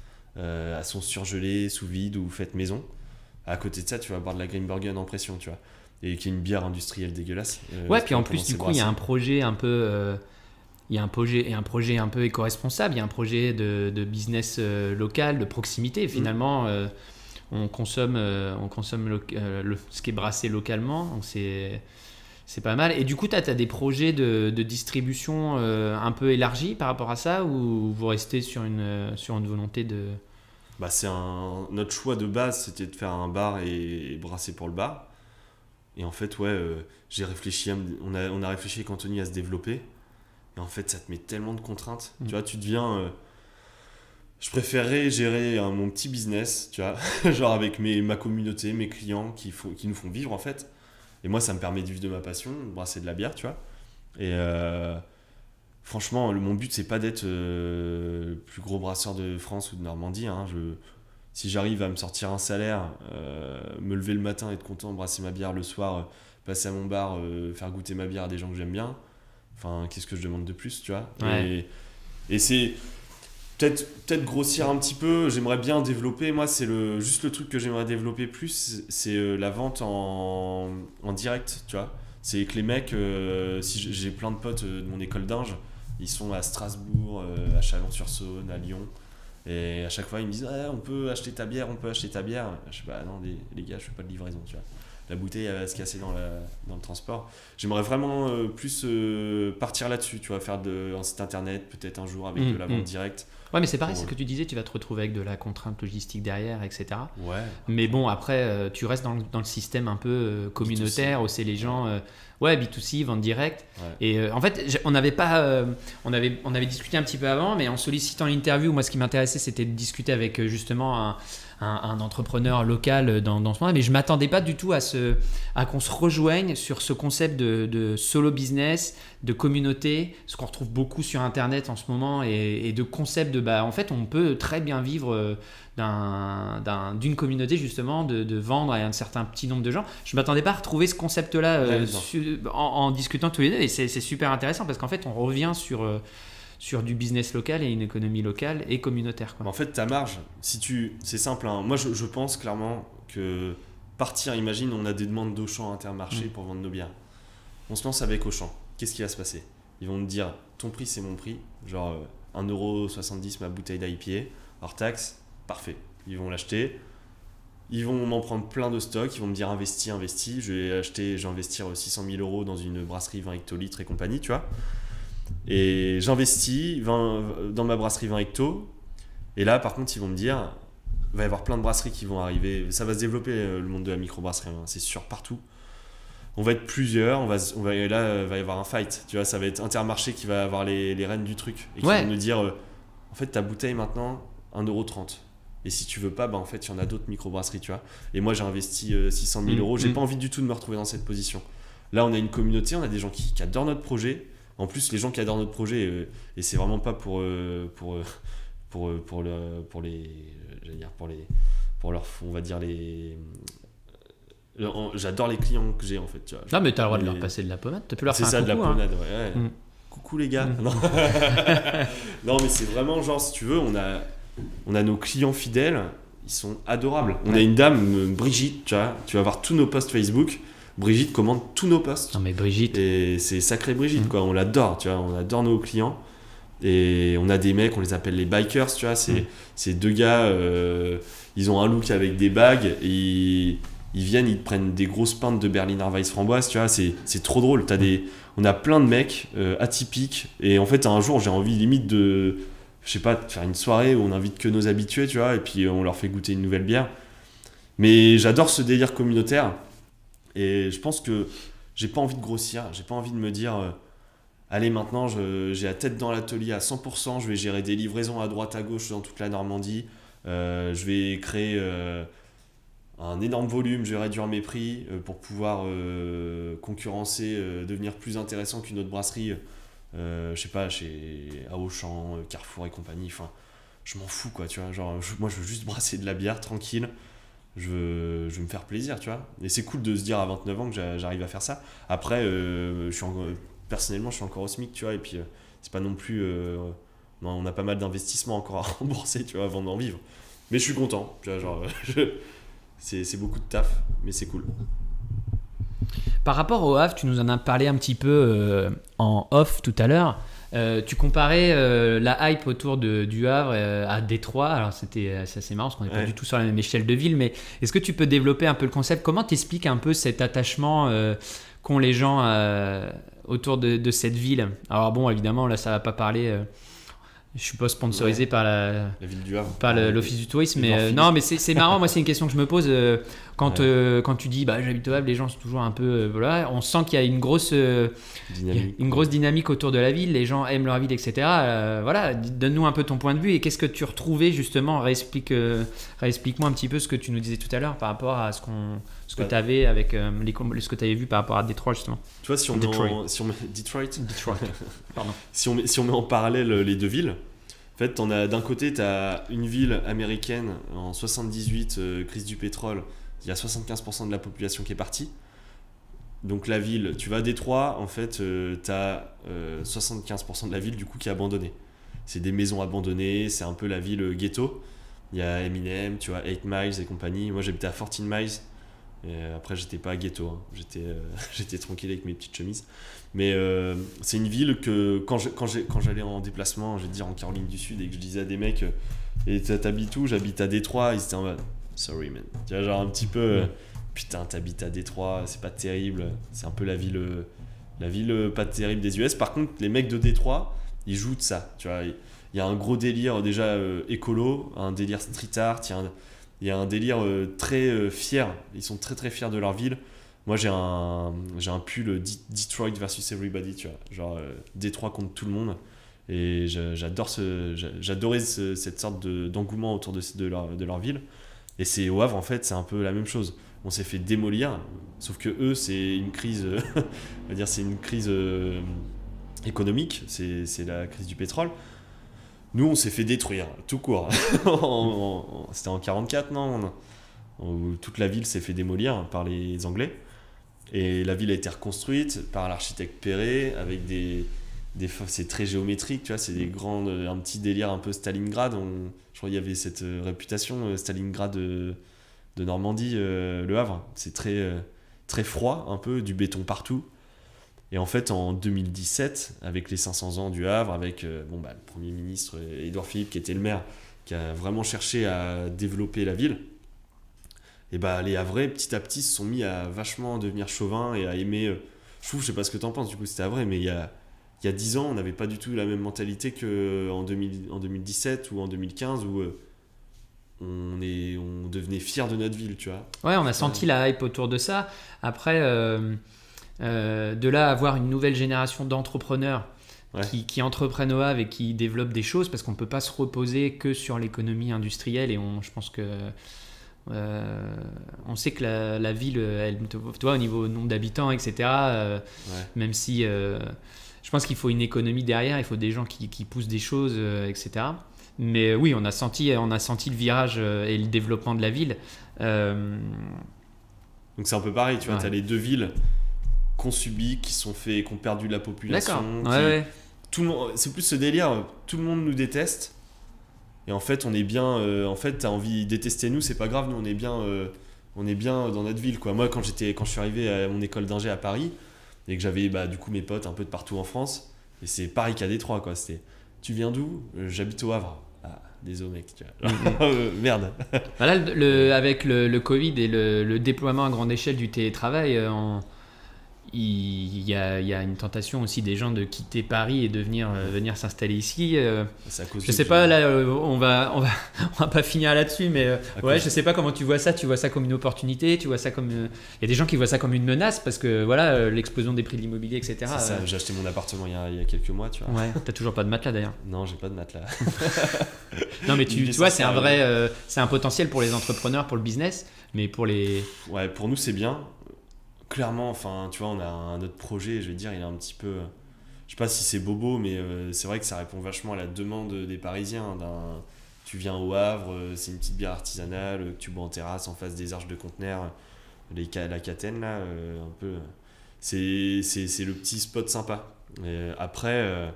sont surgelées, sous vide ou faites maison. À côté de ça, tu vas boire de la Grimbergen en pression, tu vois, et qui est une bière industrielle dégueulasse. Puis en plus, du coup, il y a un projet un peu. Il y a un projet un peu éco-responsable, il y a un projet de business local, de proximité. Finalement, on consomme ce qui est brassé localement, donc c'est pas mal. Et du coup, tu as des projets de distribution un peu élargis par rapport à ça, ou vous restez sur une volonté de... Notre choix de base, c'était de faire un bar et brasser pour le bar. Et en fait, j'ai réfléchi, on a réfléchi avec Anthony à se développer. Et en fait, ça te met tellement de contraintes. Tu vois, tu deviens... je préférerais gérer mon petit business, tu vois, genre avec ma communauté, mes clients qui nous font vivre, en fait. Et moi, ça me permet de vivre de ma passion, de brasser de la bière, tu vois. Et franchement, mon but, c'est pas d'être le plus gros brasseur de France ou de Normandie. Hein. Si j'arrive à me sortir un salaire, me lever le matin, être content, brasser ma bière le soir, passer à mon bar, faire goûter ma bière à des gens que j'aime bien... Enfin, qu'est-ce que je demande de plus, tu vois. Et c'est peut-être grossir un petit peu. J'aimerais bien développer. Moi, c'est juste le truc que j'aimerais développer plus, c'est la vente en direct, tu vois. C'est que les mecs, si j'ai plein de potes de mon école d'Inge, Ils sont à Strasbourg, à Chalon-sur-Saône, à Lyon. Et à chaque fois, ils me disent on peut acheter ta bière, on peut acheter ta bière. Je dis non, les gars, je fais pas de livraison, tu vois. La bouteille, elle va se casser dans le transport. J'aimerais vraiment plus partir là-dessus, tu vois, faire un site internet, peut-être un jour avec de la vente directe. Ouais, mais c'est pareil, c'est ce que tu disais, tu vas te retrouver avec de la contrainte logistique derrière, etc. Ouais. Mais bon, après, tu restes dans le système un peu communautaire, où c'est les gens, B2C, vente directe. Ouais. Et en fait, on avait discuté un petit peu avant, mais en sollicitant l'interview, moi, ce qui m'intéressait, c'était de discuter avec justement un entrepreneur local dans ce moment, mais je m'attendais pas du tout à qu'on se rejoigne sur ce concept de solo business, de communauté, ce qu'on retrouve beaucoup sur internet en ce moment, et de concept de en fait on peut très bien vivre d'une communauté justement, de vendre à un certain petit nombre de gens. Je m'attendais pas à retrouver ce concept là en discutant tous les deux, et c'est super intéressant parce qu'en fait on revient sur du business local et une économie locale et communautaire, quoi. En fait, ta marge, c'est simple, hein. Moi je pense clairement que partir, imagine, on a des demandes d'Auchan à Intermarché pour vendre nos bières. On se lance avec Auchan. Qu'est-ce qui va se passer ? Ils vont me dire, ton prix c'est mon prix, genre 1,70€ ma bouteille d'IPA, hors taxe, parfait. Ils vont l'acheter, ils vont m'en prendre plein de stocks, ils vont me dire investi, je vais investir 600 000 € dans une brasserie 20 hectolitres et compagnie, tu vois. Et j'investis dans ma brasserie 20 hectos. Et là, par contre, ils vont me dire, il va y avoir plein de brasseries qui vont arriver. Ça va se développer, le monde de la microbrasserie, hein, c'est sûr, partout. On va être plusieurs, et là, il va y avoir un fight. Tu vois, ça va être Intermarché qui va avoir les rênes du truc. Et qui vont nous dire, en fait, ta bouteille maintenant, 1,30€. Et si tu veux pas, en fait, il y en a d'autres microbrasseries, tu vois. Et moi, j'ai investi 600 000 €. J'ai pas envie du tout de me retrouver dans cette position. Là, on a une communauté, on a des gens qui adorent notre projet. En plus, les gens qui adorent notre projet, et c'est vraiment pas pour les, on va dire j'adore les clients que j'ai, en fait, tu vois. Non, mais t'as le droit de leur passer de la pommade, t'as pu leur faire un coucou. C'est ça, de la pommade, ouais. Coucou les gars. Non, mais c'est vraiment genre, si tu veux, on a nos clients fidèles, ils sont adorables. On a une dame, Brigitte, tu vois, tu vas voir tous nos posts Facebook. Brigitte commande tous nos posts. Non mais Brigitte. Et c'est sacré Brigitte, quoi. On l'adore, tu vois. On adore nos clients. Et on a des mecs, on les appelle les bikers, tu vois. C'est deux gars, ils ont un look avec des bagues et ils viennent, ils te prennent des grosses pintes de Berliner Weiss framboise, tu vois. C'est trop drôle. On a plein de mecs atypiques. Et en fait, un jour, j'ai envie limite de faire une soirée où on invite que nos habitués, tu vois. Et puis on leur fait goûter une nouvelle bière. Mais j'adore ce délire communautaire. Et je pense que j'ai pas envie de grossir, j'ai pas envie de me dire allez, maintenant j'ai la tête dans l'atelier à 100%, je vais gérer des livraisons à droite à gauche dans toute la Normandie, je vais créer un énorme volume, je vais réduire mes prix pour pouvoir concurrencer, devenir plus intéressant qu'une autre brasserie, je sais pas, à Auchan, Carrefour et compagnie. Enfin, je m'en fous, quoi, tu vois. Genre, moi je veux juste brasser de la bière tranquille. Je veux me faire plaisir, tu vois. Et c'est cool de se dire à 29 ans que j'arrive à faire ça. Après, personnellement, je suis encore au SMIC, tu vois. Et puis, c'est pas non plus... on a pas mal d'investissements encore à rembourser, tu vois, avant d'en vivre. Mais je suis content, tu vois, genre... c'est beaucoup de taf, mais c'est cool. Par rapport au Havre, tu nous en as parlé un petit peu en off tout à l'heure. Tu comparais la hype autour du Havre à Détroit. Alors c'est assez marrant parce qu'on n'est pas du tout sur la même échelle de ville, mais est-ce que tu peux développer un peu le concept ? Comment t'expliques un peu cet attachement qu'ont les gens autour de cette ville ? Alors bon, évidemment, là ça va pas parler... je suis pas sponsorisé par la ville du Havre, par l'Office du tourisme, mais non, mais c'est marrant. Moi, c'est une question que je me pose quand tu dis j'habite au Havre, les gens sont toujours un peu voilà. On sent qu'il y a une grosse dynamique autour de la ville. Les gens aiment leur ville, etc. Voilà, donne-nous un peu ton point de vue et qu'est-ce que tu retrouvais justement. Réexplique-moi un petit peu ce que tu nous disais tout à l'heure par rapport à ce que tu avais avec ce que tu avais vu par rapport à Détroit justement. Tu vois, si on met Detroit. Pardon. Si on met en parallèle les deux villes, en fait, d'un côté, tu as une ville américaine en 78, crise du pétrole, il y a 75% de la population qui est partie. Donc la ville, tu vas à Détroit, en fait, tu as 75% de la ville du coup qui est abandonnée. C'est des maisons abandonnées, c'est un peu la ville ghetto. Il y a Eminem, tu vois, 8 Miles et compagnie. Moi, j'habitais à 14 Miles. Et après, j'étais pas ghetto, hein. J'étais tranquille avec mes petites chemises. Mais c'est une ville que quand j'allais en déplacement, je vais te dire en Caroline du Sud, et que je disais à des mecs, et t'habites où? J'habite à Détroit. Ils étaient en mode, sorry man. Tu vois, genre un petit peu, putain, t'habites à Détroit, c'est pas terrible. C'est un peu la ville pas terrible des US. Par contre, les mecs de Détroit, ils jouent de ça. Tu vois, il y a un gros délire déjà écolo, un délire street art, il y a un délire très fier. Ils sont très très fiers de leur ville. Moi j'ai un pull Detroit versus everybody, tu vois, genre Détroit contre tout le monde. Et j'adorais cette sorte d'engouement autour de leur ville. Et c'est au Havre en fait, c'est un peu la même chose. On s'est fait démolir, sauf que eux c'est une crise, on va dire c'est une crise économique, c'est la crise du pétrole. Nous, on s'est fait détruire, tout court. C'était en 44, non? Où toute la ville s'est fait démolir par les Anglais. Et la ville a été reconstruite par l'architecte Perret, avec c'est très géométrique, tu vois, c'est un petit délire un peu Stalingrad. Je crois qu'il y avait cette réputation, Stalingrad de Normandie, Le Havre. C'est très, très froid, un peu, du béton partout. Et en fait, en 2017, avec les 500 ans du Havre, avec le Premier ministre Édouard Philippe, qui était le maire, qui a vraiment cherché à développer la ville, et les Havrais, petit à petit, se sont mis à vachement devenir chauvins et à aimer... je sais pas ce que t'en penses, du coup, c'était à vrai, mais il y a 10 ans, on n'avait pas du tout la même mentalité qu'en 2017 ou en 2015, où on devenait fiers de notre ville, tu vois. Ouais, on a senti la hype autour de ça. Après... de là à avoir une nouvelle génération d'entrepreneurs qui entreprennent au Havre et qui développent des choses, parce qu'on ne peut pas se reposer que sur l'économie industrielle. Et je pense que on sait que la ville, tu vois, au niveau nombre d'habitants, etc., même si je pense qu'il faut une économie derrière, il faut des gens qui poussent des choses, etc. Mais oui, on a senti le virage et le développement de la ville. Donc c'est un peu pareil, tu vois, tu as les deux villes qu'on subit, qui ont perdu de la population. D'accord. Tout le monde, c'est plus ce délire, tout le monde nous déteste. Et en fait, on est bien. En fait, t'as envie de détester nous, c'est pas grave, nous on est bien dans notre ville, quoi. Moi, quand je suis arrivé à mon école d'ingé à Paris, et que j'avais du coup mes potes un peu de partout en France, et c'est pareil qu'à Détroit, quoi. C'était, tu viens d'où? J'habite au Havre. Ah, désolé mec, tu vois. Merde. Là, avec le Covid et le déploiement à grande échelle du télétravail, il y a une tentation aussi des gens de quitter Paris et de venir s'installer ici. Je sais pas, là, on va pas finir là-dessus, mais je sais pas comment tu vois ça. Tu vois ça comme une opportunité, tu vois ça comme... Il y a des gens qui voient ça comme une menace, parce que voilà, l'explosion des prix de l'immobilier, etc. C'est ça, j'ai acheté mon appartement il y a quelques mois, tu vois. Ouais, t'as toujours pas de matelas d'ailleurs. Non, j'ai pas de matelas. Non, mais tu vois, c'est un vrai... c'est un potentiel pour les entrepreneurs, pour le business, mais pour les... Ouais, pour nous, c'est bien. Clairement, enfin, tu vois, on a un autre projet, je vais dire, il est un petit peu... Je sais pas si c'est bobo, mais c'est vrai que ça répond vachement à la demande des Parisiens. Tu viens au Havre, c'est une petite bière artisanale que tu bois en terrasse en face des arches de conteneurs, la Catène, là, un peu... C'est le petit spot sympa. Et après,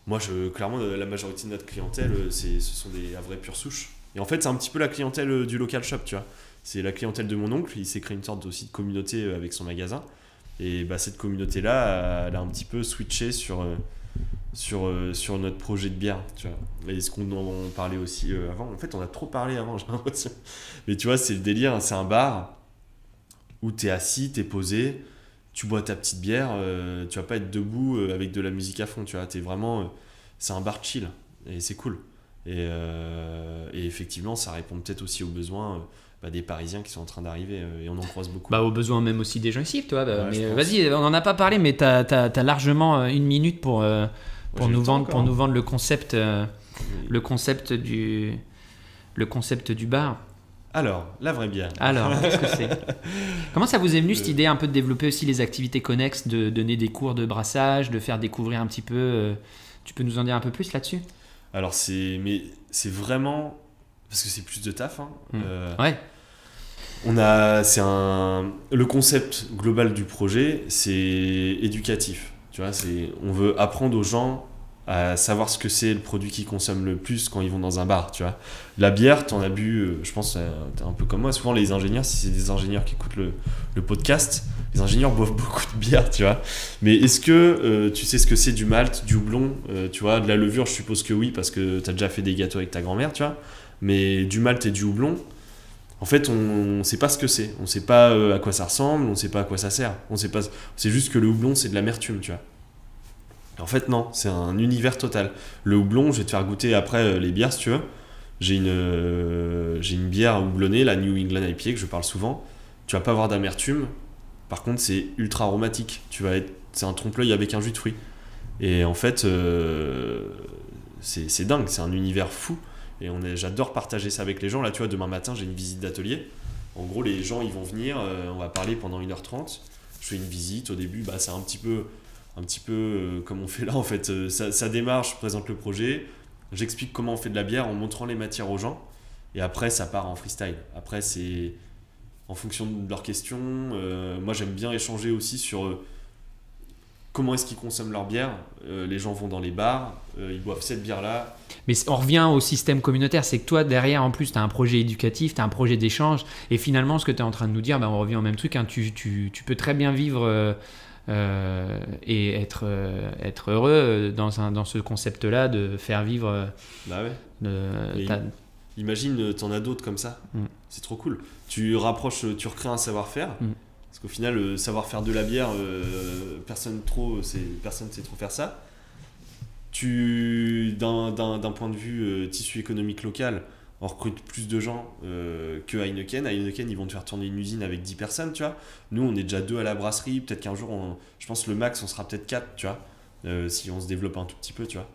moi, clairement, la majorité de notre clientèle, ce sont des Havrais pure souche. Et en fait, c'est un petit peu la clientèle du local shop, tu vois. C'est la clientèle de mon oncle, il s'est créé une sorte aussi de communauté avec son magasin. Et cette communauté-là, elle a un petit peu switché sur notre projet de bière, tu vois. Et ce qu'on en parlait aussi avant. En fait, on a trop parlé avant, j'ai l'impression. Mais tu vois, c'est le délire, c'est un bar où t'es assis, t'es posé, tu bois ta petite bière, tu vas pas être debout avec de la musique à fond, tu vois. T'es vraiment... c'est un bar chill, et c'est cool. Et effectivement, ça répond peut-être aussi aux besoins... des Parisiens qui sont en train d'arriver, et on en croise beaucoup. Aux besoins même aussi des gens ici, toi. Mais vas-y, on n'en a pas parlé, mais t'as largement une minute pour nous vendre le concept, le concept du bar. Alors, la vraie bière. Alors, qu'est-ce que c'est? Comment ça vous est venu cette idée un peu de développer aussi les activités connexes, de donner des cours de brassage, de faire découvrir un petit peu tu peux nous en dire un peu plus là-dessus? Alors, c'est vraiment... Parce que c'est plus de taf. Hein. Ouais. Le concept global du projet, c'est éducatif. Tu vois, on veut apprendre aux gens à savoir ce que c'est le produit qu'ils consomment le plus quand ils vont dans un bar, tu vois. La bière, t'en as bu, je pense, t'es un peu comme moi. Souvent, les ingénieurs, si c'est des ingénieurs qui écoutent le podcast, les ingénieurs boivent beaucoup de bière, tu vois. Mais est-ce que tu sais ce que c'est du malt, du houblon, tu vois, de la levure, je suppose que oui, parce que t'as déjà fait des gâteaux avec ta grand-mère, tu vois. Mais du malt et du houblon, en fait, on sait pas ce que c'est. On sait pas à quoi ça ressemble, on sait pas à quoi ça sert. On sait juste que le houblon, c'est de l'amertume, tu vois. En fait, non, c'est un univers total. Le houblon, je vais te faire goûter après les bières si tu veux. J'ai une bière houblonnée, la New England IPA, que je parle souvent. Tu vas pas avoir d'amertume. Par contre, c'est ultra aromatique. C'est un trompe-l'œil avec un jus de fruits. Et en fait, c'est dingue, c'est un univers fou. Et j'adore partager ça avec les gens. Là, tu vois, demain matin, j'ai une visite d'atelier. En gros, les gens, ils vont venir, on va parler pendant 1h30. Je fais une visite. Au début, c'est un petit peu comme on fait là en fait. Ça démarre, je présente le projet, j'explique comment on fait de la bière en montrant les matières aux gens et après ça part en freestyle. Après c'est en fonction de leurs questions. Moi j'aime bien échanger aussi sur comment est-ce qu'ils consomment leur bière. Les gens vont dans les bars, ils boivent cette bière là. Mais on revient au système communautaire, c'est que toi derrière en plus tu as un projet éducatif, tu as un projet d'échange et finalement ce que tu es en train de nous dire, on revient au même truc, hein, tu peux très bien vivre et être heureux dans ce concept-là de faire vivre. Bah ouais. Imagine, t'en as d'autres comme ça. C'est trop cool. Tu recrées un savoir-faire. Parce qu'au final, le savoir-faire de la bière, personne sait trop faire ça. D'un point de vue tissu économique local, on recrute plus de gens que Heineken. Heineken, ils vont te faire tourner une usine avec 10 personnes, tu vois. Nous, on est déjà 2 à la brasserie. Peut-être qu'un jour, je pense le max, on sera peut-être 4, tu vois. Si on se développe un tout petit peu, tu vois.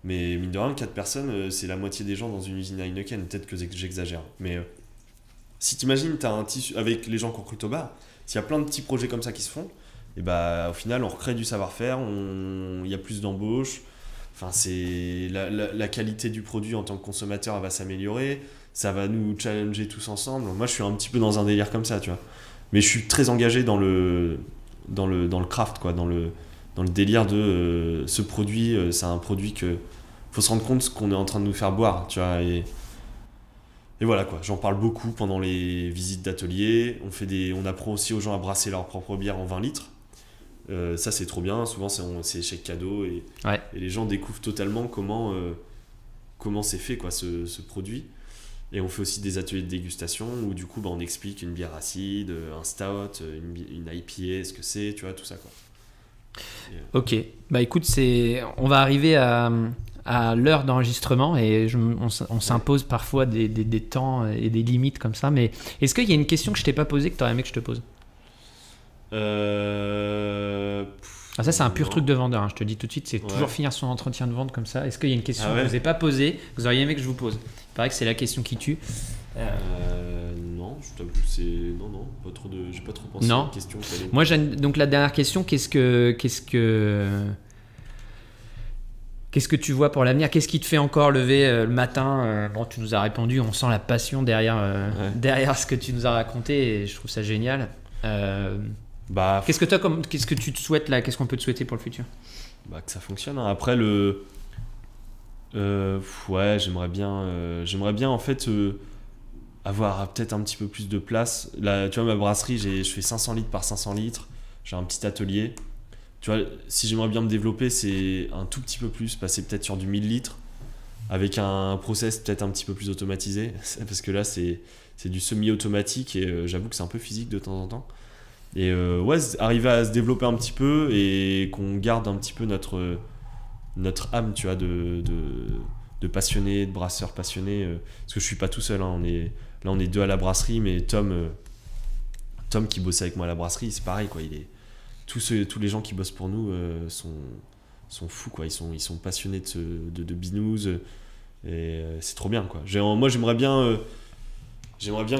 Mais mine de rien, 4 personnes, c'est la moitié des gens dans une usine Heineken. Peut-être que j'exagère. Mais si t'imagines, t'as un tissu avec les gens qu'on recrute au bar, s'il y a plein de petits projets comme ça qui se font, et au final, on recrée du savoir-faire, il y a plus d'embauches. Enfin, c'est la qualité du produit en tant que consommateur, elle va s'améliorer. Ça va nous challenger tous ensemble. Moi, je suis un petit peu dans un délire comme ça, tu vois. Mais je suis très engagé dans le craft, quoi, dans le délire de ce produit. C'est un produit que faut se rendre compte ce qu'on est en train de nous faire boire, tu vois. Et voilà, quoi. J'en parle beaucoup pendant les visites d'atelier. On apprend aussi aux gens à brasser leur propre bière en 20 litres. Ça c'est trop bien, souvent c'est chèque cadeau et les gens découvrent totalement comment c'est fait quoi, ce produit. Et on fait aussi des ateliers de dégustation où du coup on explique une bière acide, un stout, une IPA, ce que c'est, tu vois, tout ça quoi. Ok, écoute, on va arriver à l'heure d'enregistrement et on s'impose parfois des temps et des limites comme ça, mais est-ce qu'il y a une question que je t'ai pas posée que tu aurais aimé que je te pose? Ça c'est un pur truc de vendeur, hein. Je te dis tout de suite, c'est toujours finir son entretien de vente comme ça. Est-ce qu'il y a une question que je ne vous ai pas posée, que vous auriez aimé que je vous pose? Il paraît que c'est la question qui tue. Non, je t'avoue, non, j'ai pas trop pensé à la question. Moi donc la dernière question, qu'est-ce que tu vois pour l'avenir? Qu'est-ce qui te fait encore lever le matin? Bon, tu nous as répondu, on sent la passion derrière ce que tu nous as raconté et je trouve ça génial. Qu'est-ce que tu te souhaites là? Qu'est-ce qu'on peut te souhaiter pour le futur? Que ça fonctionne, hein. Après j'aimerais bien en fait avoir peut-être un petit peu plus de place. Là, tu vois, ma brasserie, je fais 500 litres par 500 litres. J'ai un petit atelier. Tu vois, si j'aimerais bien me développer, c'est un tout petit peu plus, passer peut-être sur du 1000 litres avec un process peut-être un petit peu plus automatisé. Parce que là, c'est du semi-automatique et j'avoue que c'est un peu physique de temps en temps. Et arriver à se développer un petit peu et qu'on garde un petit peu notre âme, tu vois, de passionné, de brasseur passionné. Parce que je suis pas tout seul, hein. On est 2 à la brasserie, mais Tom qui bosse avec moi à la brasserie, c'est pareil, quoi. Tous les gens qui bossent pour nous sont fous, quoi. Ils sont passionnés de binous et c'est trop bien, quoi. Moi j'aimerais bien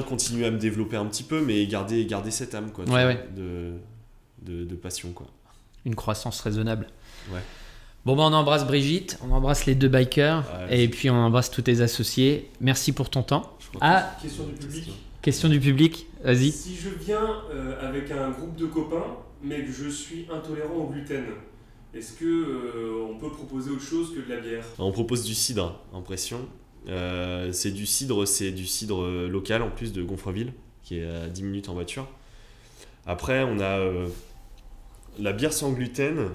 continuer à me développer un petit peu, mais garder cette âme, quoi, de passion, quoi. Une croissance raisonnable. Ouais. Bon, on embrasse Brigitte, on embrasse les 2 bikers, et puis on embrasse tous tes associés. Merci pour ton temps. Question du public. Question du public, vas-y. Si je viens avec un groupe de copains, mais que je suis intolérant au gluten, Est-ce que on peut proposer autre chose que de la bière? On propose du cidre en pression. C'est du cidre local en plus de Gonfreville, qui est à 10 minutes en voiture. Après, on a la bière sans gluten.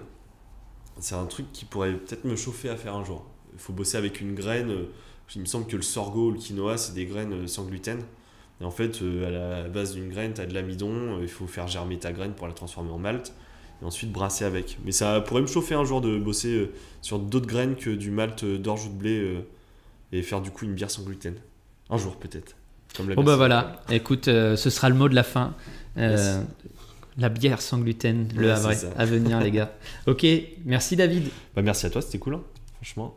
C'est un truc qui pourrait peut-être me chauffer à faire un jour. Il faut bosser avec une graine. Il me semble que le sorgho ou le quinoa, c'est des graines sans gluten. Et en fait, à la base d'une graine, tu as de l'amidon. Il faut faire germer ta graine pour la transformer en malt. Et ensuite brasser avec. Mais ça pourrait me chauffer un jour de bosser sur d'autres graines que du malt d'orge ou de blé et faire du coup une bière sans gluten. Un jour peut-être. Comme la Bon bière bah voilà, écoute, ce sera le mot de la fin. Yes. La bière sans gluten, le Ouais, Havre, c'est ça. à venir les gars. Ok, merci David. Bah, merci à toi, c'était cool, hein, franchement.